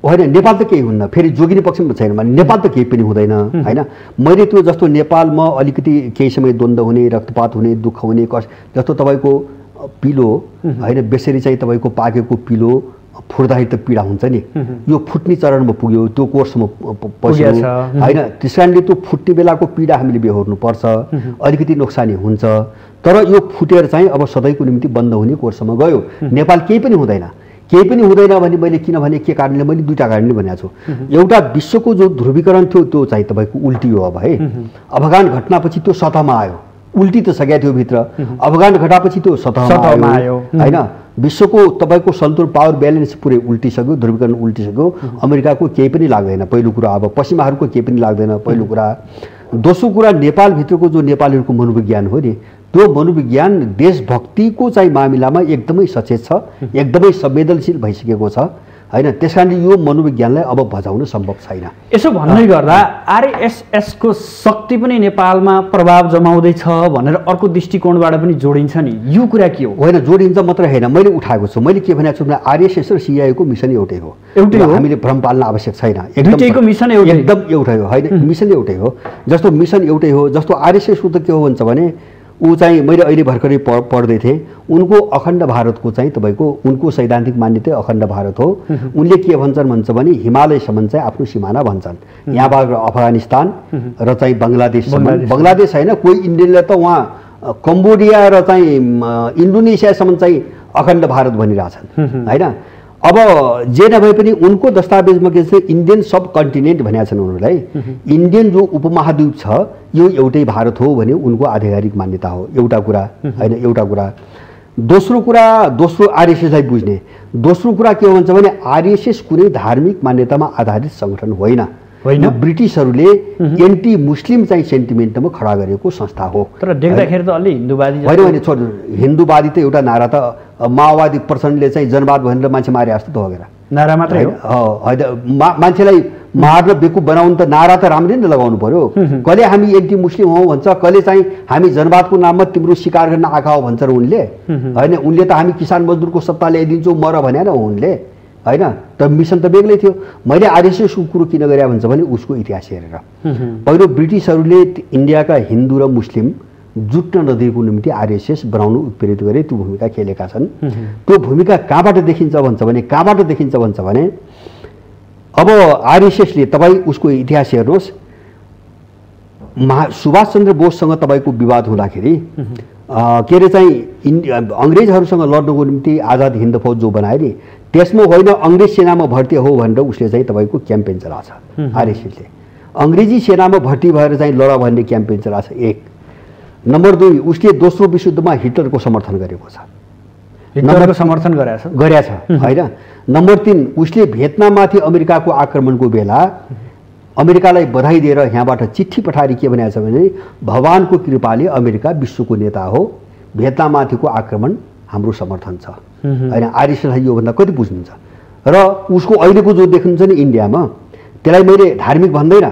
होइन नेपाल त केही हुन्न फेरि जोगिने पक्षमा छैन भने नेपाल त केही पनि हुँदैन होइन मैले त्यो जस्तो नेपालमा अलिकति केही समय द्वन्द्व हुने रक्तपात हुने दुःख हुने जस्तो तपाईँको पिलो होइन बेसरी चाहिँ तपाईँको पाकेको पिलो फुट्दाखेरि त पीडा हुन्छ नि यो फुट्ने चरणमा पुग्यो त्यो कोर्समा पस्यो होइन त्यस कारणले त्यो फुट्ने बेलाको पीडा हामीले बेहोर्नुपर्छ अलिकति नोक्सानी हुन्छ तर यो फुटेर चाहिँ अब सधैँको निम्ति बन्द हुने कोर्समा गयो नेपाल केही पनि हुँदैन भने मैले किनभने के कारणले मैले दुईटा कारणले भनेको छु एउटा विश्वको जो ध्रुवीकरण थियो त्यो चाहिँ तपाईँको उल्टी हो अब है अफगान घटनापछि त्यो सतहमा आयो उल्टी त सकेको थियो भित्र अफगान घटापछि त्यो सतहमा आयो होइन विश्वको तपाईँको सन्तुलन पावर ब्यालेन्स पुरै उल्टिसक्यो ध्रुवीकरण उल्टिसक्यो अमेरिकाको केही पनि लाग्दैन पहिलो कुरा अब पश्चिमाहरूको केही पनि लाग्दैन पहिलो कुरा दोस्रो कुरा नेपालभित्रको जो नेपालीहरूको मनोविज्ञान हो नि त्यो मनोविज्ञान देशभक्तिको चाहिँ मामिलामा एकदमै सचेत छ एकदमै संवेदनशील भइसकेको छ होइन त्यसकारणले यो मनोविज्ञानलाई अब बचाउन सम्भव छैन यसो भन्दै गर्दा आरएसएसको शक्ति पनि नेपालमा प्रभाव जमाउँदैछ भनेर अर्को दृष्टिकोणबाट पनि जोडिन्छ नि यो कुरा के हो होइन जोडिन्छ मात्र होइन मैले उठाएको छु मैले के भनेको छु भने आरएसएस र सिआइएको मिसन एउटै हो हामीले भ्रम पाल्न आवश्यक छैन एकदम मिसन एकदम एउटै हो होइन मिसन एउटै हो जस्तो मिसन एउटै हो जस्तो आरएसएसको त के हो भन्छ भने ऊ चाहिँ मैले अहिले भर्खरै पढ्दै थिएँ उनको अखण्ड भारतको चाहिँ तपाईँको उनको सैद्धान्तिक मान्यता अखण्ड भारत हो उनले के भन्छ भने हिमालयसम्म चाहिँ आफ्नो सिमाना भन्छन् यहाँबाट अफगानिस्तान र चाहिँ बङ्गलादेश होइन कोही इन्डियनले त उहाँ कम्बोडिया र चाहिँ इन्डोनेसियासम्म चाहिँ अखण्ड भारत भनिरहेछन् होइन अब जे नभए पनि उनको दस्तावेजमा के छ इन्डियन सब कन्टिनेन्ट भनेका छन् उनीहरूलाई इन्डियन जो उपमहाद्वीप छ यो एउटै भारत हो भने उनको आधिकारिक मान्यता हो एउटा कुरा होइन एउटा कुरा दोस्रो आरएसएसलाई बुझ्ने दोस्रो कुरा के हो भन्छ भने आरएसएस कुनै धार्मिक मान्यतामा आधारित सङ्गठन होइन होइन। यो ब्रिटिसहरूले एन्टी मुस्लिम चाहिँ सेन्टिमेन्टमा खडा गरेको संस्था हो। तर देख्दाखेरि त अलि हिन्दूवादी होइन होइन, छोड, हिन्दूवादी त एउटा नारा त माओवादी प्रचण्डले चाहिँ जनवाद भनेर मान्छे मारे जस्तो त हो नारा मात्रै हो। होइन, मान्छेलाई मार्न बेकुब बनाउनु त नारा त राम्रै नै लगाउनु पर्यो। कहिले हामी एन्टी मुस्लिम हौ भन्छ, कहिले चाहिँ हामी जनवादको नाममा तिम्रो शिकार गर्न आएका हो भन्छ र उनले। होइन, उनले त हामी किसान मजदुरको सत्ता ल्याइदिन्छौँ मर भने न उनले, होइन। त मिसन त बेग्लै थियो। मैले आरएसएसको कुरो किन गरे भन्छ भने उसको इतिहास हेरेर। पहिलो ब्रिटिसहरूले इन्डियाका हिन्दू र मुस्लिम जुट्न नदिएको निम्ति आरएसएस बनाउनु उत्प्रेरित गरे, त्यो भूमिका खेलेका छन्। त्यो भूमिका कहाँबाट देखिन्छ भन्छ भने अब आरएसएसले, तपाईँ उसको इतिहास हेर्नुहोस्, सुभाषचन्द्र बोससँग तपाईँको विवाद हुँदाखेरि के अरे चाहिँ अङ्ग्रेजहरूसँग लड्नको निम्ति आजाद हिन्द फौज जो बनायो नि, त्यसमा होइन अङ्ग्रेज सेनामा भर्ती हो भनेर उसले चाहिँ तपाईँको क्याम्पेन चलाएको छ। आरएसएसले अङ्ग्रेजी सेनामा भर्ती भएर चाहिँ लड भन्ने क्याम्पेन चलाएको छ, 1। नम्बर 2, उसले दोस्रो विश्वयुद्धमा हिटलरको समर्थन गरेको छ, हिटलरको समर्थन गरेछ, होइन। नम्बर 3, उसले भियतनाममाथि अमेरिकाको आक्रमणको बेला अमेरिकालाई बधाई दिएर यहाँबाट चिठी पठाएर के भनेको छ भने भगवानको कृपाले अमेरिका विश्वको नेता हो, भियतनाममाथिको आक्रमण हाम्रो समर्थन छ, होइन। आरएसएसलाई योभन्दा कति बुझ्नुहुन्छ? र उसको अहिलेको जो देख्नुहुन्छ नि इन्डियामा, त्यसलाई मैले धार्मिक भन्दैन,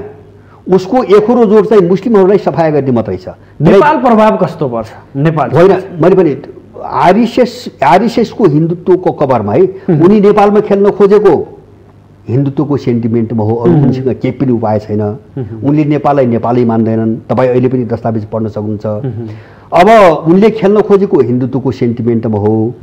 उसको एखोरो जोड चाहिँ मुस्लिमहरूलाई सफाया गर्ने मात्रै छ। नेपाल प्रभाव कस्तो पर्छ? नेपाल होइन, मैले भने आरएसएसको हिन्दुत्वको कभरमा है उनी नेपालमा खेल्न खोजेको हिन्दुत्वको सेन्टिमेन्टमा हो, अरू कुनैसँग केही पनि उपाय छैन। उनले नेपाललाई नेपालै मान्दैनन्, तपाईँ अहिले पनि दस्तावेज पढ्न सक्नुहुन्छ। अब उनले खेल्न खोजेको हिन्दुत्वको सेन्टिमेन्टमा हो।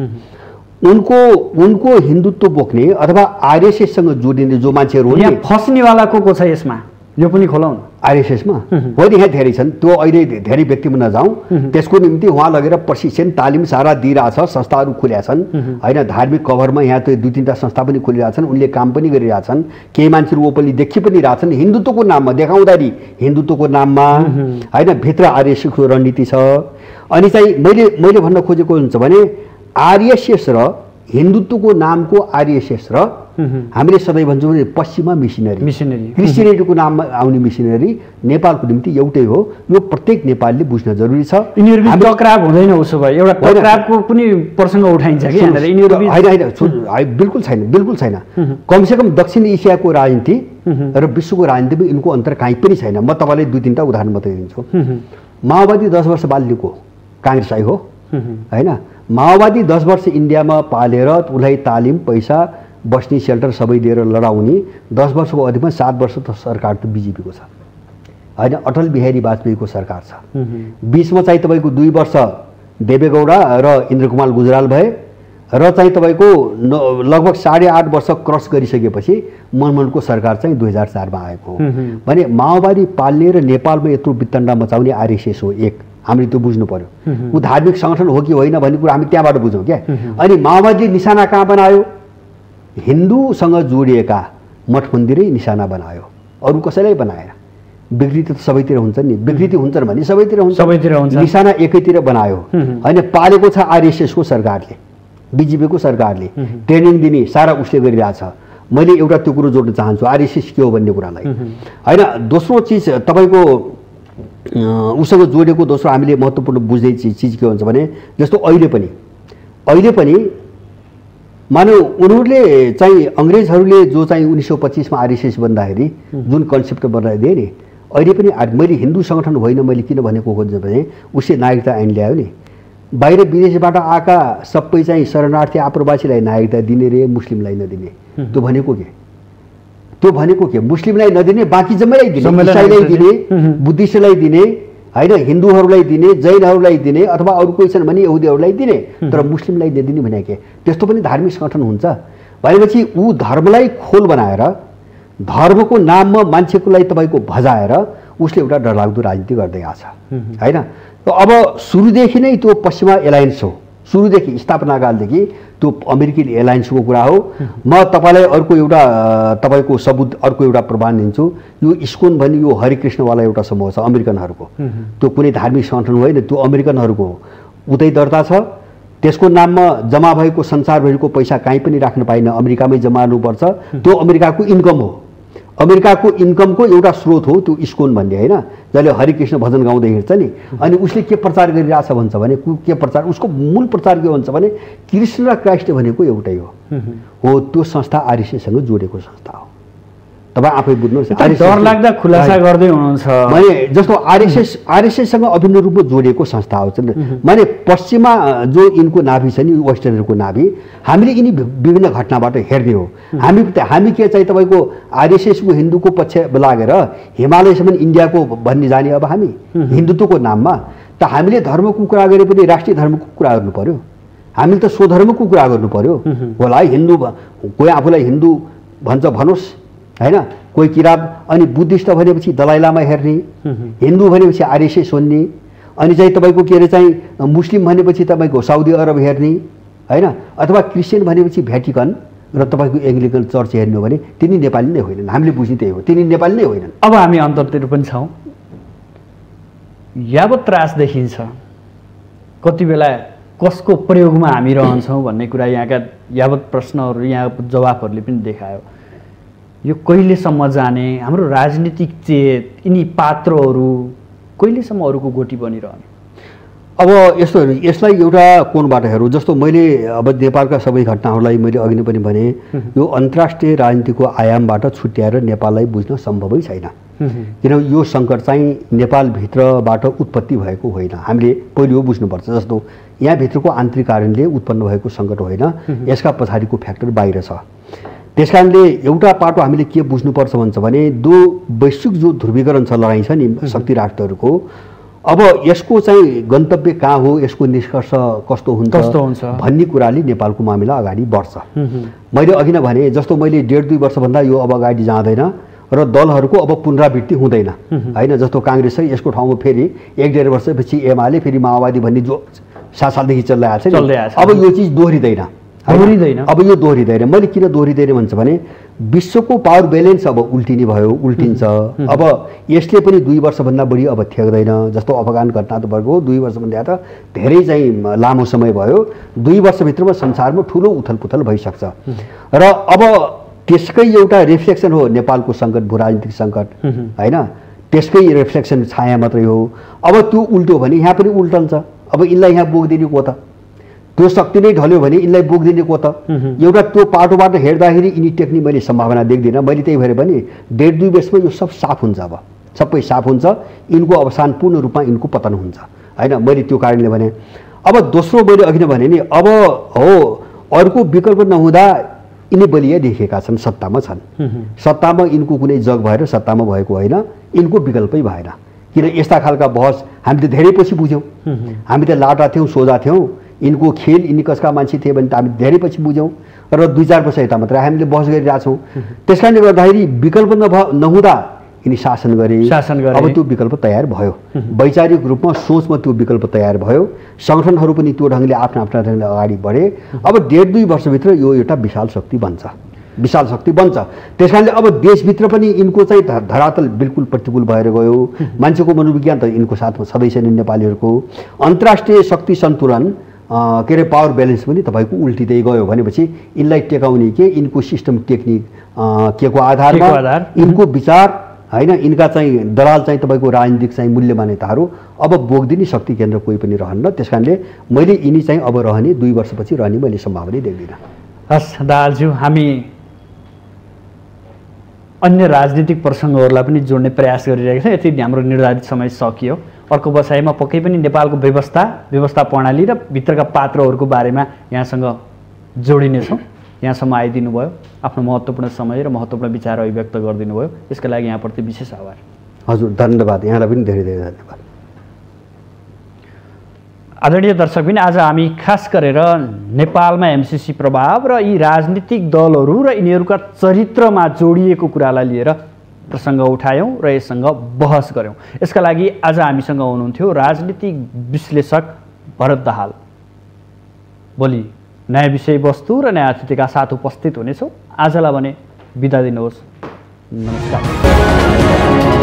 उनको हिन्दुत्व बोक्ने अथवा आरएसएससँग जोडिने जो मान्छेहरू हुन्, यहाँ फस्नेवाला को छ यसमा, यो पनि खोलाउन। आरएसएसमा होइन, यहाँ धेरै छन्, त्यो अहिले धेरै व्यक्तिमा नजाउँ। त्यसको निम्ति उहाँ लगेर प्रशिक्षण तालिम सारा दिइरहेछ, संस्थाहरू खुल्या छन्, होइन। धार्मिक कभरमा यहाँ त 2-3टा संस्था पनि खुलिरहेछन्, उनले काम पनि गरिरहेछन्। केही मान्छेहरू ओपनली देखि पनि रहेछन् हिन्दुत्वको नाममा, देखाउँदाखेरि हिन्दुत्वको नाममा, होइन। भित्र आरएसएसको रणनीति छ। अनि चाहिँ मैले भन्न खोजेको हुन्छ भने आरएसएस र हिन्दुत्वको नामको आरएसएस र हामीले सधैँ भन्छौँ भने पश्चिमा मिसनरी क्रिस्चियनिटीको नाममा आउने मिसनरी नेपालको निम्ति एउटै हो। यो प्रत्येक नेपालीले बुझ्न जरुरी छ। यिनीहरू टक्राव हुँदैन, उसो भए एउटा टक्रावको पनि प्रसङ्ग उठाइन्छ कि होइन, बिल्कुल छैन। कमसेकम दक्षिण एसियाको राजनीति र विश्वको राजनीतिमा यिनको अन्तर कहीँ पनि छैन। म तपाईँलाई 2-3टा उदाहरण मात्रै दिन्छु। माओवादी 10 वर्ष बाल्यको काङ्ग्रेसलाई हो, होइन। माओवादी 10 वर्ष इन्डियामा पालेर उसलाई तालिम, पैसा, बस्ने सेल्टर सबै दिएर लडाउने 10 वर्षको अवधिमा 7 वर्ष त सरकार त बिजेपीको छ, होइन। अटल बिहारी वाजपेयीको सरकार छ। बीचमा चाहिँ तपाईँको 2 वर्ष देवेगौडा र इन्द्रकुमार गुजराल भए र चाहिँ तपाईँको लगभग 8.5 वर्ष क्रस गरिसकेपछि मनमोहनको सरकार चाहिँ 2004मा आएको हो। भने माओवादी पाल्ने र नेपालमा यत्रो वितण्डा मचाउने आरएसएस हो, 1। हामीले त्यो बुझ्नु पर्यो। ऊ धार्मिक सङ्गठन हो कि होइन भन्ने कुरा हामी त्यहाँबाट बुझौँ क्या। अनि माओवादीले निशाना कहाँ बनायो? हिन्दूसँग जोडिएका मठ मन्दिरै निशाना बनायो, अरू कसैलाई बनाएन। विकृति त सबैतिर हुन्छ नि, विकृति हुन्छन् भने सबैतिर हुन्छ। निशाना एकैतिर बनायो, होइन। पालेको छ आरएसएसको सरकारले, बिजेपीको सरकारले ट्रेनिङ दिने सारा उसले गरिरहेछ। मैले एउटा त्यो कुरो जोड्न चाहन्छु, आरएसएस के हो भन्ने कुरालाई, होइन। दोस्रो चिज तपाईँको उसँग जोडेको दोस्रो हामीले महत्त्वपूर्ण बुझ्ने चिज के हुन्छ भने जस्तो अहिले पनि मानौ उनीहरूले चाहिँ अङ्ग्रेजहरूले जो चाहिँ 1925मा आरएसएस बन्दाखेरि जुन कन्सेप्ट बनाइदिए नि, अहिले पनि मैले हिन्दू सङ्गठन होइन मैले किन भनेको खोज्छ भने उसले नागरिकता ऐन ल्यायो नि। बाहिर विदेशबाट आएका सबै चाहिँ शरणार्थी आप्रवासीलाई नागरिकता दिने रे, मुस्लिमलाई नदिने। त्यो भनेको के? मुस्लिमलाई नदिने, बाँकी जम्मैलाई दिने, इसाईलाई दिने, बुद्धिस्टलाई दिने, होइन, हिन्दूहरूलाई दिने, जैनहरूलाई दिने, अथवा अरू कोही छन् भने यहुदीहरूलाई दिने, तर मुस्लिमलाई नदिने भने के? त्यस्तो पनि धार्मिक सङ्गठन हुन्छ भनेपछि ऊ धर्मलाई खोल बनाएर, धर्मको नाममा मान्छेकोलाई तपाईँको भजाएर उसले एउटा डरलाग्दो राजनीति गर्दै आछ, होइन। अब सुरुदेखि नै त्यो पश्चिमा एलायन्स हो, सुरुदेखि स्थापनाकालदेखि त्यो अमेरिकन एलायन्सको कुरा हो। म तपाईँलाई अर्को एउटा तपाईँको सबुत, अर्को एउटा प्रमाण दिन्छु। यो इस्कोन भन्ने यो हरिकृष्णवाला एउटा समूह छ अमेरिकनहरूको, त्यो कुनै धार्मिक सङ्गठन होइन, त्यो अमेरिकनहरूको हो। उतै दर्ता छ, त्यसको नाममा जम्मा भएको संसारभरिको पैसा कहीँ पनि राख्न पाइन, अमेरिकामै जम्मा गर्नुपर्छ। त्यो अमेरिकाको इन्कम हो। अमेरिकाको इन्कमको एउटा स्रोत हो त्यो इस्कोन भन्ने होइन, जसले हरिकृष्ण भजन गाउँदै हिँड्छ नि। अनि उसले के प्रचार गरिरहेछ भन्छ भने के प्रचार, उसको मूल प्रचार के भन्छ भने कृष्ण र क्राइस्ट भनेको एउटै हो। त्यो संस्था आरएसएससँग जोडेको संस्था हो। तपाईँ आफै बुझ्नुहोस्। डरलाग्दा खुलासा गर्दै हुनुहुन्छ। मैले जस्तो आरएसएससँग अभिन्न रूपमा जोडिएको संस्था हो। मैले पश्चिममा जो यिनको नाभि छ नि, वेस्टर्नहरूको नाभि, हामीले यिनी विभिन्न घटनाबाट हेर्ने हो। हामी के चाहिँ तपाईँको आरएसएसको हिन्दूको पक्ष लागेर हिमालयसम्म इन्डियाको भन्ने जाने अब हामी हिन्दुत्वको नाममा। त हामीले धर्मको कुरा गरे पनि राष्ट्रिय धर्मको कुरा गर्नु पर्यो, हामीले त स्वधर्मको कुरा गर्नु पर्यो होला। हिन्दू कोही आफूलाई हिन्दू भन्छ भनोस् होइन, कोही किरात। अनि बुद्धिस्ट भनेपछि दलाई लामा हेर्ने, हिन्दू भनेपछि आरएसएस भन्ने, अनि चाहिँ तपाईँको के अरे चाहिँ मुस्लिम भनेपछि तपाईँको साउदी अरब हेर्ने होइन, अथवा क्रिस्चियन भनेपछि भ्याटिकन र तपाईँको एङ्ग्लिकन चर्च हेर्नु हो भने तिनी नेपाली नै होइनन्। हामीले बुझ्ने त्यही हो, तिनी नेपाली नै होइनन्। अब हामी अन्तरतिर पनि छौँ। यावत त्रास देखिन्छ, कति बेला कसको प्रयोगमा हामी रहन्छौँ भन्ने कुरा यहाँका यावत प्रश्नहरू, यहाँको जवाफहरूले पनि देखायो। यो कहिलेसम्म जाने, हाम्रो राजनीतिक चेत, यिनी पात्रहरू कहिलेसम्म अरूको गोटी बनिरहने? अब यस्तो हेर्नु, यसलाई एउटा कोणबाट हेरौँ। जस्तो मैले अब नेपालका सबै घटनाहरूलाई मैले अघि नै पनि भने, यो अन्तर्राष्ट्रिय राजनीतिको आयामबाट छुट्याएर नेपाललाई बुझ्न सम्भवै छैन। किनभने यो सङ्कट चाहिँ नेपालभित्रबाट उत्पत्ति भएको होइन, हामीले पहिले यो बुझ्नुपर्छ। जस्तो यहाँभित्रको आन्तरिक कारणले उत्पन्न भएको सङ्कट होइन, यसका पछाडिको फ्याक्टर बाहिर छ। त्यस कारणले एउटा पाटो हामीले के बुझ्नुपर्छ भन्छ भने, वैश्विक जो ध्रुवीकरण छ, लडाइँ छ नि शक्ति राष्ट्रहरूको, अब यसको चाहिँ गन्तव्य कहाँ हो, यसको निष्कर्ष कस्तो हुन्छ भन्ने कुराले नेपालको मामिला अगाडि बढ्छ। मैले अघि नै भने जस्तो मैले 1.5-2 वर्षभन्दा यो अब अगाडि जाँदैन र दलहरूको अब पुनरावृत्ति हुँदैन होइन। जस्तो काङ्ग्रेस छ, यसको ठाउँमा फेरि 1-1.5 वर्षपछि एमाले, फेरि माओवादी भन्ने जो 7 सालदेखि चलिरहेको छ, अब यो चिज दोहोरिँदैन। अब यो दोहोरिँदैन। मैले किन दोहोरिँदैन भन्छ भने, विश्वको पावर ब्यालेन्स अब उल्टिन्छ। अब यसले पनि 2 वर्षभन्दा बढी अब थ्याक्दैन। जस्तो अफगान घटना त भएको 2 वर्षभन्दा त धेरै चाहिँ लामो समय भयो। 2 वर्षभित्रमा संसारमा ठुलो उथलपुथल भइसक्छ। र अब त्यसकै एउटा रिफ्लेक्सन हो नेपालको सङ्कट, भू राजनीतिक सङ्कट होइन, त्यसकै रिफ्लेक्सन छाया मात्रै हो। अब त्यो उल्टो भने यहाँ पनि उल्टन्छ। अब यिनलाई यहाँ बोकिदिने को त, त्यो शक्ति नै ढल्यो भने यिनलाई बोकिदिने को त। एउटा त्यो पाटोबाट हेर्दाखेरि यिनी टेक्ने मैले सम्भावना देख्दिनँ। मैले त्यही भएर पनि 1.5-2 वर्षमा यो सब साफ हुन्छ। अब सबै साफ हुन्छ, यिनको अवसान पूर्ण रूपमा यिनको पतन हुन्छ होइन। मैले त्यो कारणले भने। अब दोस्रो मैले अघि नै भने नि, अब हो अर्को विकल्प नहुँदा यिनी बलिया देखेका छन्, सत्तामा छन्। सत्तामा यिनको कुनै जग भएर सत्तामा भएको होइन, यिनको विकल्पै भएन। किन यस्ता खालका बहस हामीले धेरै पछि बुझ्यौँ। हामी त लाटा थियौँ, सोझा थियौँ। यिनको खेल, यिनी कसका मान्छे थिए भने त हामी धेरै पछि बुझ्यौँ र 2-4 वर्ष यता मात्रै हामीले बहस गरिरहेछौँ। त्यस कारणले गर्दाखेरि विकल्प नहुँदा यिनी शासन गरे। अब त्यो विकल्प तयार भयो, वैचारिक रूपमा सोचमा त्यो विकल्प तयार भयो। सङ्गठनहरू पनि त्यो ढङ्गले आफ्ना ढङ्गले अगाडि बढे। अब 1.5-2 वर्षभित्र यो एउटा विशाल शक्ति बन्छ। त्यस कारणले अब देशभित्र पनि यिनको चाहिँ धरातल बिल्कुल प्रतिकूल भएर गयो। मान्छेको मनोविज्ञान त यिनको साथमा सधैँ छ नि नेपालीहरूको। अन्तर्राष्ट्रिय शक्ति सन्तुलन के अरे पावर ब्यालेन्स पनि तपाईँको उल्टिँदै गयो भनेपछि यिनलाई टेकाउने के, यिनको सिस्टम टेक्निक के को आधारमा, यिनको विचार होइन, यिनका चाहिँ दलाल चाहिँ तपाईँको राजनीतिक चाहिँ मूल्य मान्यताहरू अब बोक्दिने शक्ति केन्द्र कोही पनि रहन्न। त्यस कारणले मैले यिनी चाहिँ अब रहने 2 वर्षपछि रहने मैले सम्भावना देख्दिनँ। हस् दाहालज्यू, हामी अन्य राजनीतिक प्रसङ्गहरूलाई पनि जोड्ने प्रयास गरिरहेका छौँ। यति हाम्रो निर्धारित समय सकियो। अर्को बसाइमा पक्कै पनि नेपालको व्यवस्था प्रणाली र भित्रका पात्रहरूको बारेमा यहाँसँग जोडिनेछौँ। यहाँसम्म आइदिनु भयो, आफ्नो महत्त्वपूर्ण समय र महत्त्वपूर्ण विचार अभिव्यक्त गरिदिनु भयो, यसका लागि यहाँप्रति विशेष आभार। हजुर धन्यवाद, यहाँलाई पनि धेरै धेरै धन्यवाद। आदरणीय दर्शकबिन, आज हामी खास गरेर नेपालमा एमसिसी प्रभाव र यी राजनीतिक दलहरू र यिनीहरूका चरित्रमा जोडिएको कुरालाई लिएर प्रसङ्ग उठायौँ र यससँग बहस गऱ्यौँ। यसका लागि आज हामीसँग हुनुहुन्थ्यो राजनीतिक विश्लेषक भरत दाहाल। भोलि नयाँ विषयवस्तु र नयाँ अतिथिका साथ उपस्थित हुनेछौँ। आजलाई भने बिदा दिनुहोस्। नमस्कार।